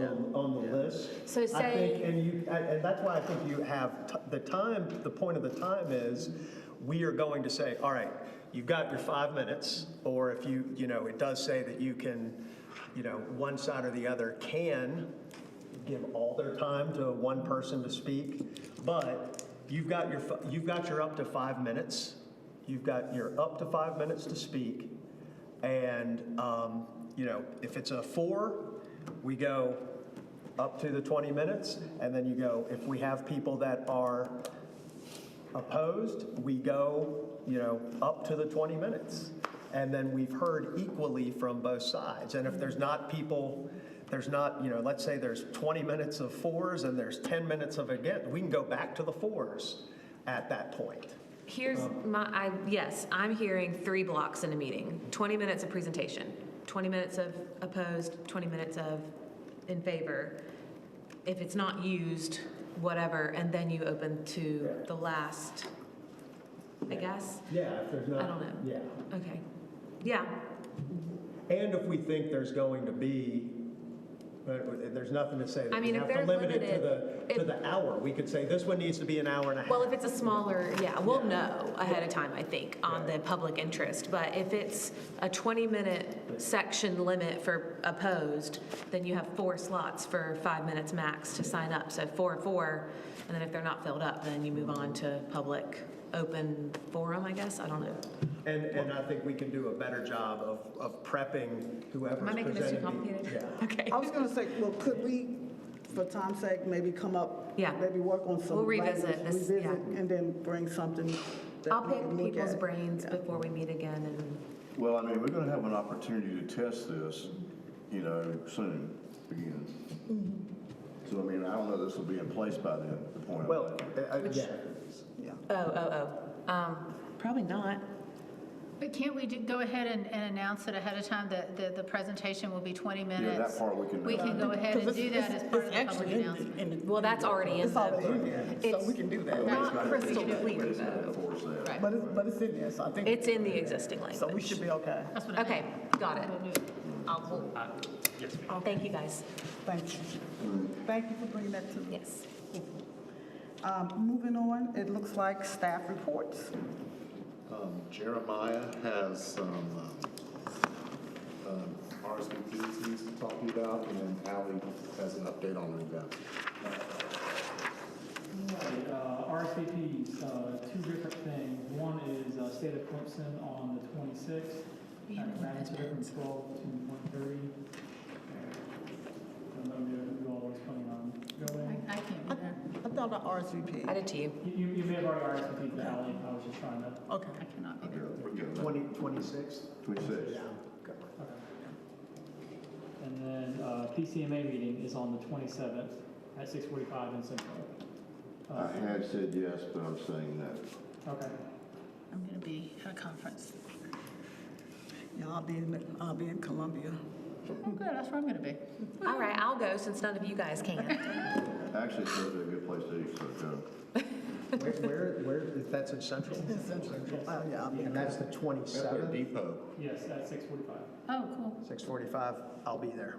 the list. So I say- think, and that's why I think you have, the time, the point of the time is, we are going to say, all right, you've got your 5 minutes, or if it does say that you can, one side or the other can give all their time to one person to speak, but you've got your up to 5 minutes. You've got your up to 5 minutes to speak, and if it's a 4, we go up to the 20 minutes, and then you go, if we have people that are opposed, we go, up to the 20 minutes. And then we've heard equally from both sides. And if there's not people, let's say there's 20 minutes of 4s and there's 10 minutes of against, we can go back to the 4s at that point. Here's yes, I'm hearing 3 blocks in a meeting, 20 minutes of presentation, 20 minutes of opposed, 20 minutes of in favor. If it's not used, whatever, and then you open to the last, I guess? Yeah, if there's not. I don't know. Yeah. Okay. Yeah. And if we think there's going to be, there's nothing to say that we have to limit it to the hour. We could say this one needs to be an hour and a half. Well, if it's a smaller, we'll know ahead of time, I think, on the public interest. But if it's a 20-minute section limit for opposed, then you have 4 slots for 5 minutes max to sign up. So 4, and then if they're not filled up, then you move on to public open forum, I guess. I don't know. And I think we can do a better job of prepping whoever's Am I making this too complicated? Yeah. Okay. I was gonna say, well, could we, for time's sake, maybe come up, Yeah. maybe work on some. We'll revisit language, this, revisit, yeah. and then bring something that I'll we pick can look people's at. brains before we meet again and. Well, I mean, we're gonna have an opportunity to test this, you know, soon, again. So, I mean, I don't know this will be in place by then, the point. Well, Yeah. Probably not. But can't we go ahead and announce it ahead of time that the presentation will be 20 minutes? Yeah, that part we can. We can go ahead and do that as part of the public announcement. Well, that's already in It's already in the, there, so we can do that. not crystal clear It's gotta though. enforce that. Right. But it's in there, so I think. It's in the existing So we language. should be okay. That's what I Okay, meant. got it. Yes, ma'am. Thank you, guys. Thank you. Thank you for bringing that to me. Yes. Moving on, it looks like staff reports. Jeremiah has some RSVPs he's talking about, and then Allie has an update on the event. RSVPs, two different things. One is State of Clemson on the 26th, at Madison from 12 to 1:30. I don't know who all was planning on going. I can't be there. I thought the RSVP. I did to you. You may have already RSVP'd to Ally. I was just trying to. Okay. I cannot be Okay, there. we're good. 26th? 26. Yeah. And then PCMA meeting is on the 27th at 6:45 in Central. I had said yes, but I'm saying no. Okay. I'm going to be at a conference. Yeah, I'll be in Columbia. Oh, good, that's where I'm going to be. All right, I'll go since none of you guys can. Actually, it's supposed to be a good place to eat, so go. Where, if that's in Central? Yeah, I'll be And that's the 27th? Depot. Yes, at 6:45. Oh, cool. 6:45, I'll be there.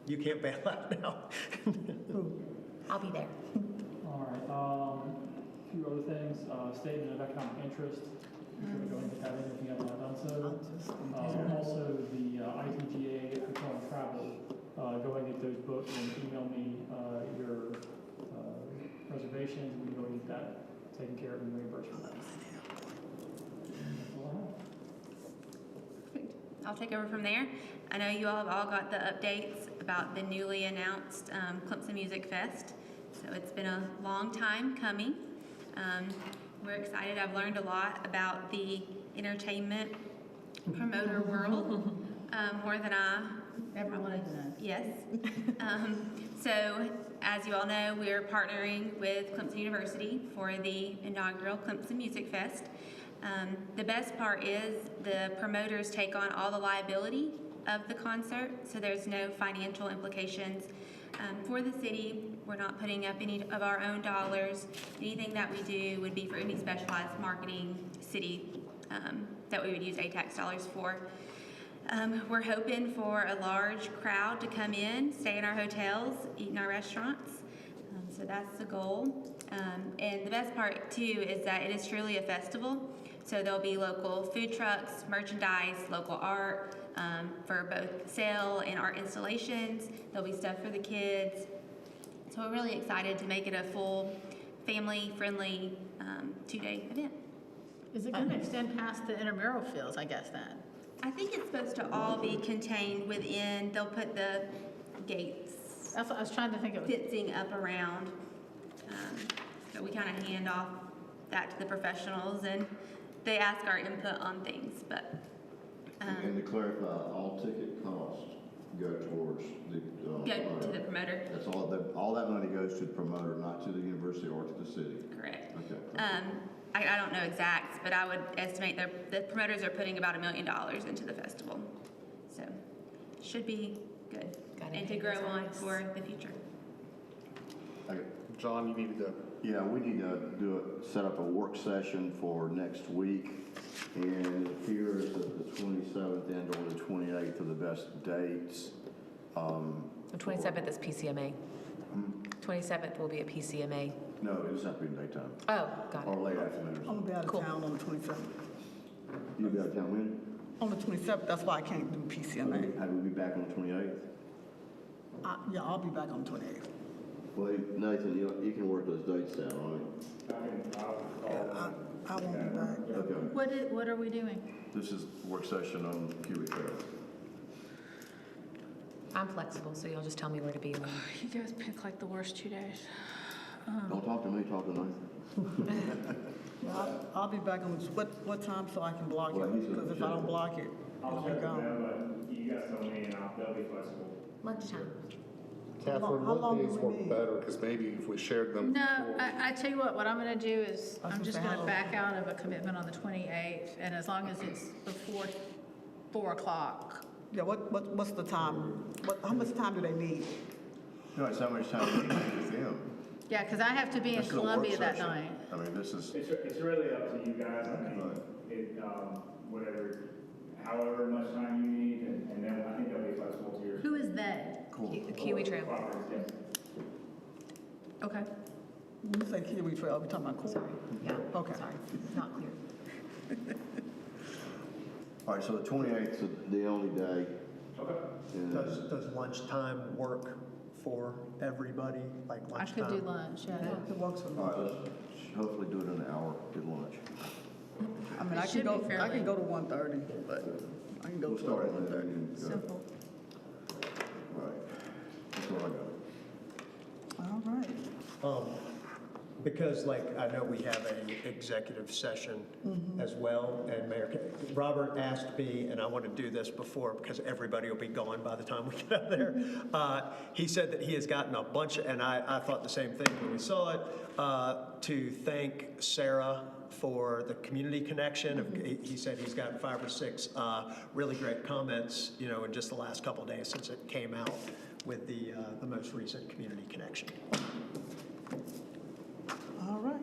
You can't bail out now. I'll be there. All right, a few other things, statement of economic interest. You should go and get that in if you have not done so. Also, the ITGA hotel and travel, go and get those booked and email me your reservations. We can go and get that taken care of and reimbursed for that. That's all I have. Perfect. I'll take over from there. I know you all have all got the updates about the newly announced Clemson Music Fest. So it's been a long time coming. We're excited. I've learned a lot about the entertainment promoter world, more than I ever wanted to know. Yes. So as you all know, we're partnering with Clemson University for the inaugural Clemson Music Fest. The best part is the promoters take on all the liability of the concert, so there's no financial implications for the city. We're not putting up any of our own dollars. Anything that we do would be for any specialized marketing city that we would use ATAX dollars for. We're hoping for a large crowd to come in, stay in our hotels, eat in our restaurants. So that's the goal. And the best part too is that it is truly a festival. So there'll be local food trucks, merchandise, local art for both sale and art installations. There'll be stuff for the kids. So we're really excited to make it a full family-friendly 2-day event. Is it going to extend past the intramural fields, I guess, then? I think it's supposed to all be contained within, they'll put the gates. That's what I was trying to think of. Fencing up around. So we kind of hand off that to the professionals and they ask our input on things, but. And to clarify, all ticket costs go towards the. Go to the promoter. That's all that money goes to the promoter, not to the university or to the city. Correct. Okay. I don't know exacts, but I would estimate the promoters are putting about $1 million into the festival. So, should be good. And to grow on for the future. Okay. John, you needed to. Yeah, we need to set up a work session for next week. And it appears that the 27th and or the 28th are the best dates. The 27th is PCMA. 27th will be at PCMA. No, it doesn't have to be in daytime. Oh, got it. Or late afternoon. I'm gonna be out of town on the 27th. You'll be out of town when? On the 27th, that's why I can't do PCMA. Have we be back on the 28th? Yeah, I'll be back on the 28th. Well, Nathan, you can work those dates out, right? I won't be back. Okay. What are we doing? This is work session on Kiwi Trail. I'm flexible, so y'all just tell me where to be. When. You guys pick like the worst 2 days. Don't talk to me, talk to Nathan. I'll be back on, what time so I can block it? Because if I don't block it, it'll be gone. You guys tell me and they'll be flexible. Lunchtime. Catherine, How long what days do we work need? better? Because maybe if we shared them. No, I tell you what I'm going to do is, I was I'm gonna just say, going how to long? back out of a commitment on the 28th, and as long as it's before 4 o'clock. Yeah, what's the time? How much time do they need? You know, it's how much time you need with them. Yeah, because I have to be in This is a work Columbia that session. night. I mean, this is, It's really up to you guys. I mean, whatever, however much time you need, and then I think they'll be flexible to your. Who is they? The Kiwi Trail. Okay. When you say Kiwi Trail, we're talking about Corey? Yeah. Okay. Sorry, it's not clear. all right, so the 28th is the only day. Okay. And Does lunchtime work for everybody, like I lunchtime? could do lunch, yeah. It works for me. all right, let's hopefully do it in an hour, get lunch. I mean, It should be I fairly- can go to 1:30, but I can go We'll to start at 1:30. noon. Simple. All right, that's what I got. All right. Because like, I know we have an executive session as well, and Mayor, Robert asked me, and I want to do this before, because everybody will be gone by the time we get out there. He said that he has gotten a bunch, and I thought the same thing when we saw it, to thank Sarah for the community connection. He said he's gotten 5 or 6 really great comments, you know, in just the last couple of days since it came out with the most recent community connection. All right.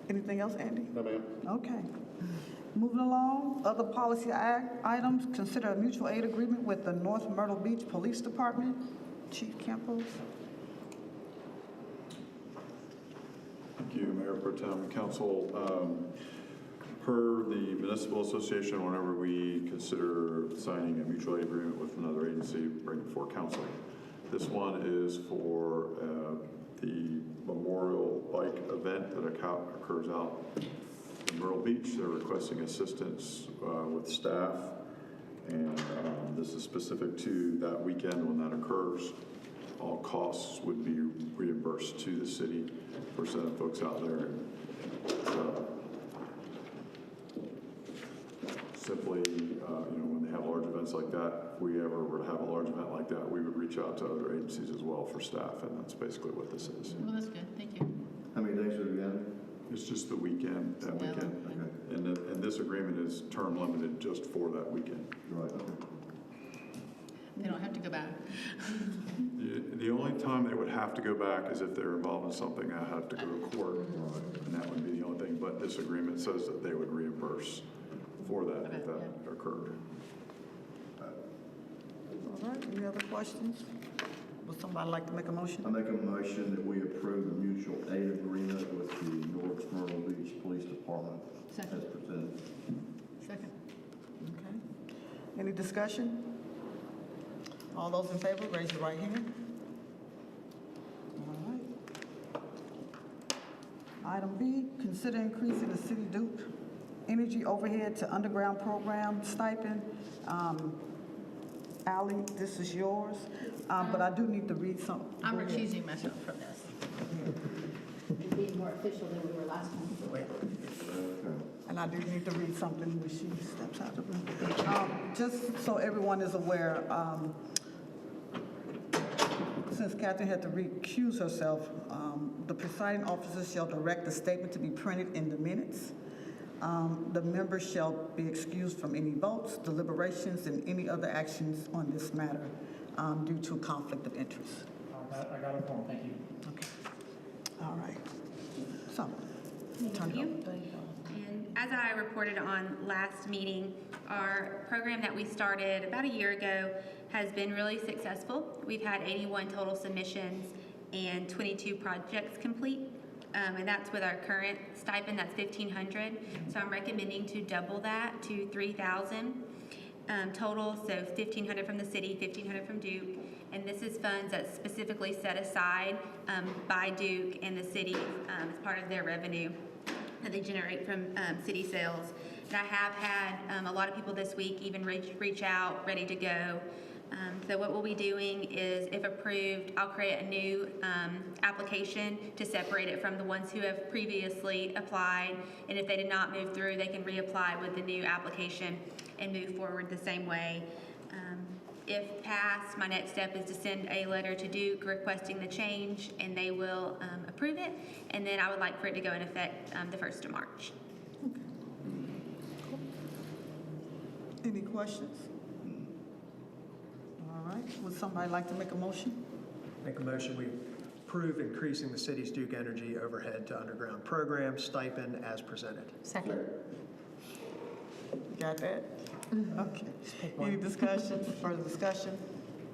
Anything else, Andy? No, ma'am. Okay. Moving along, other policy items, consider a mutual aid agreement with the North Myrtle Beach Police Department. Chief Campos. Thank you, Mayor Pro Tem, Council. Per the Municipal Association, whenever we consider signing a mutual aid agreement with another agency, bring it before council. This one is for the Memorial Bike event that occurs out in Myrtle Beach. They're requesting assistance with staff, and this is specific to that weekend when that occurs. All costs would be reimbursed to the city for sending folks out there. Simply, when they have large events like that, if we ever were to have a large event like that, we would reach out to other agencies as well for staff, and that's basically what this is. Well, that's good, thank you. How many days are we having? It's just the weekend, that Yeah, weekend. Okay. And this agreement is term limited just for that weekend. Right, okay. They don't have to go back. The only time they would have to go back is if they're involved in something that had to go to court, and that would be the only thing. But this agreement says that they would reimburse for that if that occurred. All right, any other questions? Would somebody like to make a motion? I make a motion that we approve the mutual aid agreement with the North Myrtle Beach Police Department as presented. Second. Okay. Any discussion? All those in favor, raise your right hand. All right. Item B, consider increasing the city dupe energy overhead to underground program stipend. Ally, this is yours, but I do need to read something. I'm Go ahead. recusing myself from this. And being more official than we were last time. And I do need to read something when she steps out of the room. Just so everyone is aware, since Catherine had to recuse herself, the presiding officer shall direct the statement to be printed in the minutes. The members shall be excused from any votes, deliberations, and any other actions on this matter due to conflict of interest. I got it for him, thank you. Okay. All right. So, Thank you. And as I reported on last meeting, our program that we started about a year ago has been really successful. We've had 81 total submissions and 22 projects complete. And that's with our current stipend, that's $1,500. So I'm recommending to double that to $3,000. total, so 1,500 from the city, 1,500 from Duke. And this is funds that's specifically set aside by Duke and the city as part of their revenue that they generate from city sales. And I have had a lot of people this week even reach out, ready to go. So what we'll be doing is, if approved, I'll create a new application to separate it from the ones who have previously applied. And if they did not move through, they can reapply with the new application and move forward the same way. If passed, my next step is to send a letter to Duke requesting the change, and they will approve it. And then I would like for it to go in effect the 1st of March. Any questions? All right, would somebody like to make a motion? Make a motion, we approve increasing the city's Duke Energy overhead to underground program stipend as presented. Second. Got that? Okay. Any discussion, further discussion?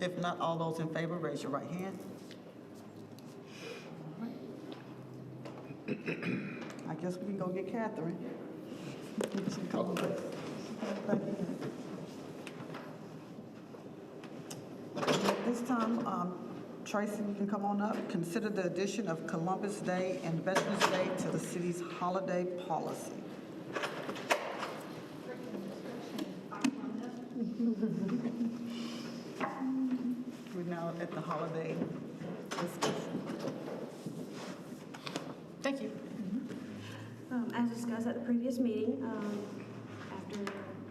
If not, all those in favor, raise your right hand. All right. I guess we can go get Catherine. She can come over. Thank you. At this time, Tracy, you can come on up. Consider the addition of Columbus Day and Veterans Day to the city's holiday policy. We're now at the holiday discussion. Thank you. As discussed at the previous meeting, after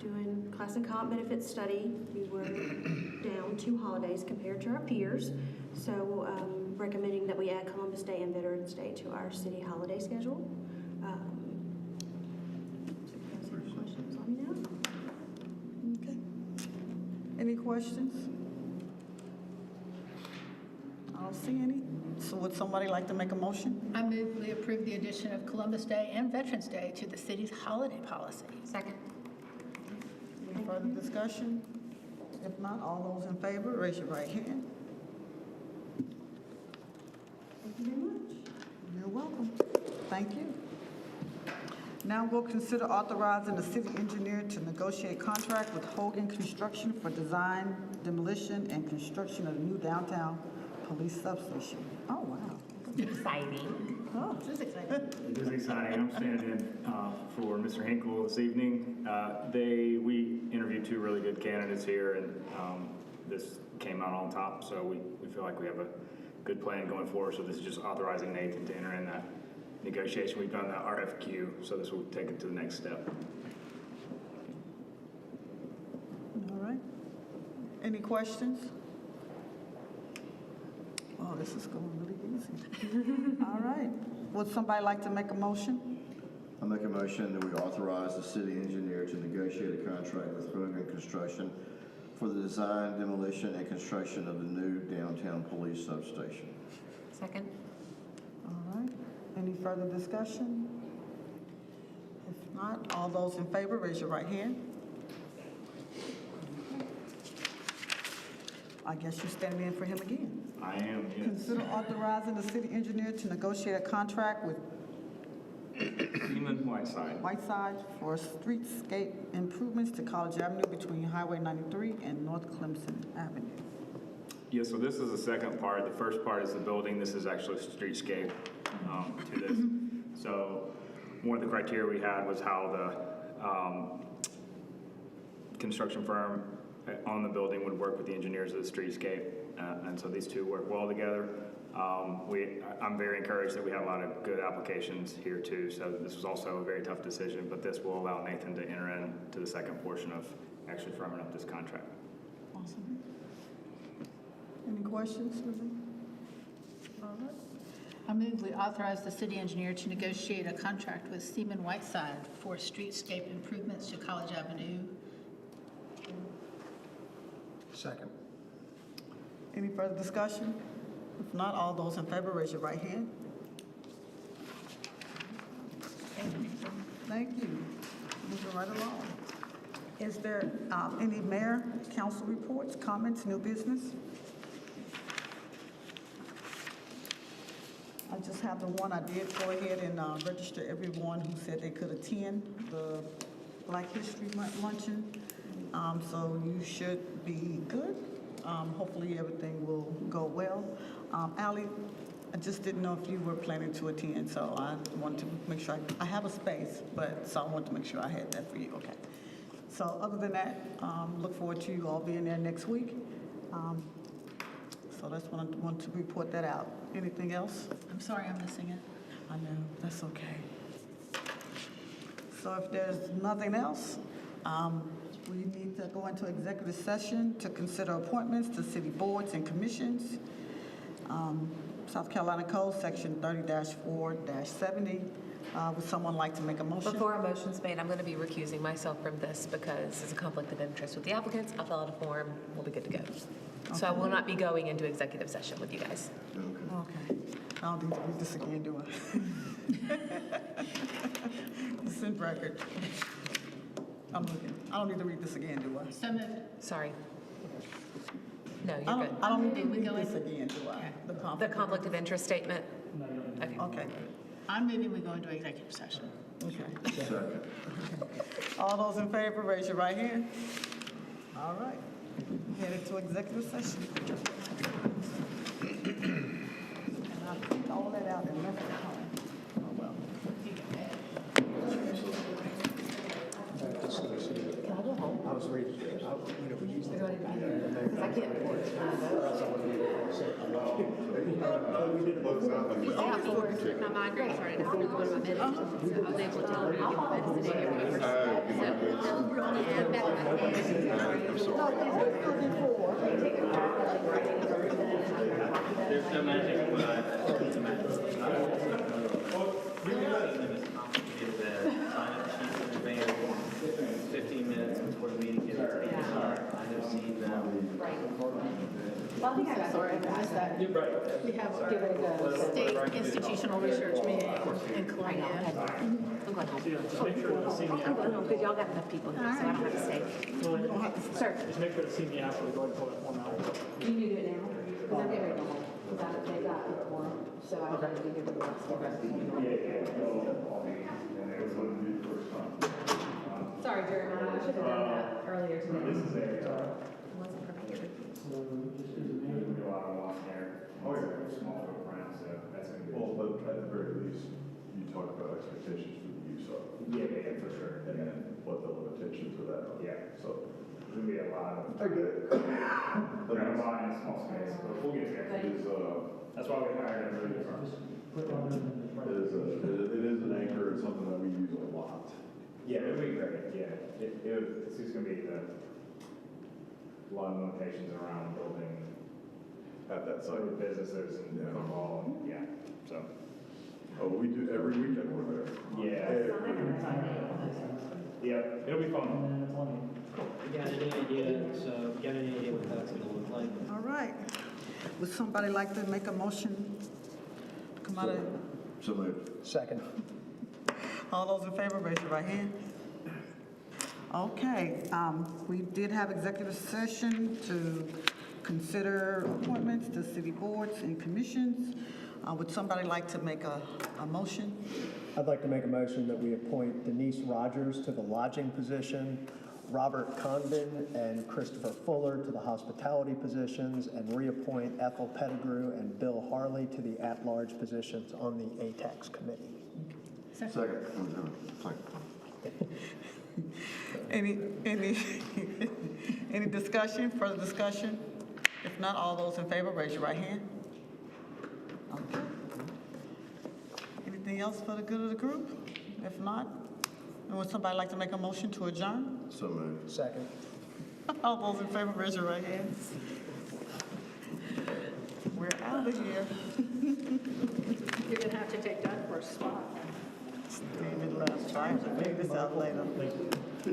doing class and comp benefits study, we were down 2 holidays compared to our peers. So recommending that we add Columbus Day and Veterans Day to our city holiday schedule. If you guys have questions, let me know. Okay. Any questions? I don't see any. So would somebody like to make a motion? I move we approve the addition of Columbus Day and Veterans Day to the city's holiday policy. Second. Any further discussion? If not, all those in favor, raise your right hand. Thank you very much. You're welcome. Thank you. Now we'll consider authorizing the city engineer to negotiate contract with Hogan Construction for design, demolition, and construction of the new downtown police substation. Oh, wow. Exciting. Oh, this is exciting. It is exciting. I'm standing in for Mr. Hinkle this evening. We interviewed 2 really good candidates here, and this came out on top, so we feel like we have a good plan going forward. So this is just authorizing Nathan to enter in that negotiation. We've done the RFQ, so this will take it to the next step. All right. Any questions? Oh, this is going really easy. All right. Would somebody like to make a motion? I make a motion that we authorize the city engineer to negotiate a contract with Hogan Construction for the design, demolition, and construction of the new downtown police substation. Second. All right. Any further discussion? If not, all those in favor, raise your right hand. I guess you're standing in for him again. I am, yes. Consider authorizing the city engineer to negotiate a contract with Whiteside for streetscape improvements to College Avenue between Highway 93 and North Clemson Avenue. Yeah, so this is the second part. The first part is the building. This is actually a streetscape to this. So one of the criteria we had was how the construction firm on the building would work with the engineers of the streetscape. And so these two work well together. I'm very encouraged that we have a lot of good applications here too. So this was also a very tough decision, but this will allow Nathan to enter into the second portion of actually firming up this contract. Awesome. Any questions, Susan? All right. I move we authorize the city engineer to negotiate a contract with Seaman Whiteside for streetscape improvements to College Avenue. Second. Any further discussion? If not, all those in favor, raise your right hand. Thank you. Moving right along. Is there any mayor, council reports, comments, new business? I just have the one. I did go ahead and register everyone who said they could attend the Black History Month luncheon. so you should be good. Hopefully everything will go well. Ally, I just didn't know if you were planning to attend, so I wanted to make sure I have a space, so I wanted to make sure I had that for you. Okay. So other than that, look forward to you all being there next week. So that's what I want to report that out. Anything else? I'm sorry I'm missing it. I know, that's okay. So if there's nothing else, we need to go into executive session to consider appointments to city boards and commissions. South Carolina Code, Section 30-4-70. Would someone like to make a motion? Before a motion's made, I'm going to be recusing myself from this because it's a conflict of interest with the applicants. I'll fill out a form. We'll be good to go. So I will not be going into executive session with you guys. Okay. I don't need to read this again, do I? It's in record. I'm looking. I don't need to read this again, do I? So moved. Sorry. No, you're good. I don't need to read this again, do I? The conflict of interest statement? Okay. I'm moving we go into executive session. Okay. All those in favor, raise your right hand. All right. Headed to executive session. And I put all that out and left it home. Oh, well. I was reading, we used to. I can't. My migraine started out when I was on my medicine, so I was able to tell her to get the medicine every There's no magic, but it's a magic. Sign up sheets in advance, 15 minutes before the meeting gets to start. I have seen them. Well, I think I'm sorry, I missed that. You're right. We have given a State institutional research meeting in Columbia. I'm going home. Just make sure to see me I'm after. going home because y'all got enough people here, so I don't have to stay. Sir, Just make sure to see me after we go ahead and pull that form out. you need to do it now? Because I'm getting ready to go home. Because they got it tomorrow, so I don't have to be here for the rest of the Sorry, Jeremiah, I should have done that earlier today. This is it. I wasn't prepared. A lot of loss there. Oh, yeah, small footprint, so that's going to be. Well, but at the very least, you talk about expectations for the use of. Yeah, for sure. And then what the limitations of that are. Yeah. So. There's going to be a lot of. I get it. We're going to buy in a small space, but we'll get there. That's why we hired a really good firm. It is an anchor, it's something that we use a lot. Yeah, it'll be great, yeah. It's just gonna be a lot of limitations around building At that site. with businesses and football, and yeah, so. Oh, we do, every weekend we're there. Yeah. Yeah, it'll be fun. You got any idea, what that's gonna look like? All right. Would somebody like to make a motion to come out of? So moved. Second. All those in favor, raise your right hand. Okay, we did have executive session to consider appointments to city boards and commissions. Would somebody like to make a motion? I'd like to make a motion that we appoint Denise Rogers to the lodging position, Robert Condon and Christopher Fuller to the hospitality positions, and reappoint Ethel Pettigrew and Bill Harley to the at-large positions on the ATAX committee. Second. Any discussion, further discussion? If not, all those in favor, raise your right hand. Okay. Anything else for the good of the group? If not, would somebody like to make a motion to adjourn? So moved. Second. All those in favor, raise your right hands. We're out of here. You're gonna have to take that first spot. David left. Trying to figure this out later.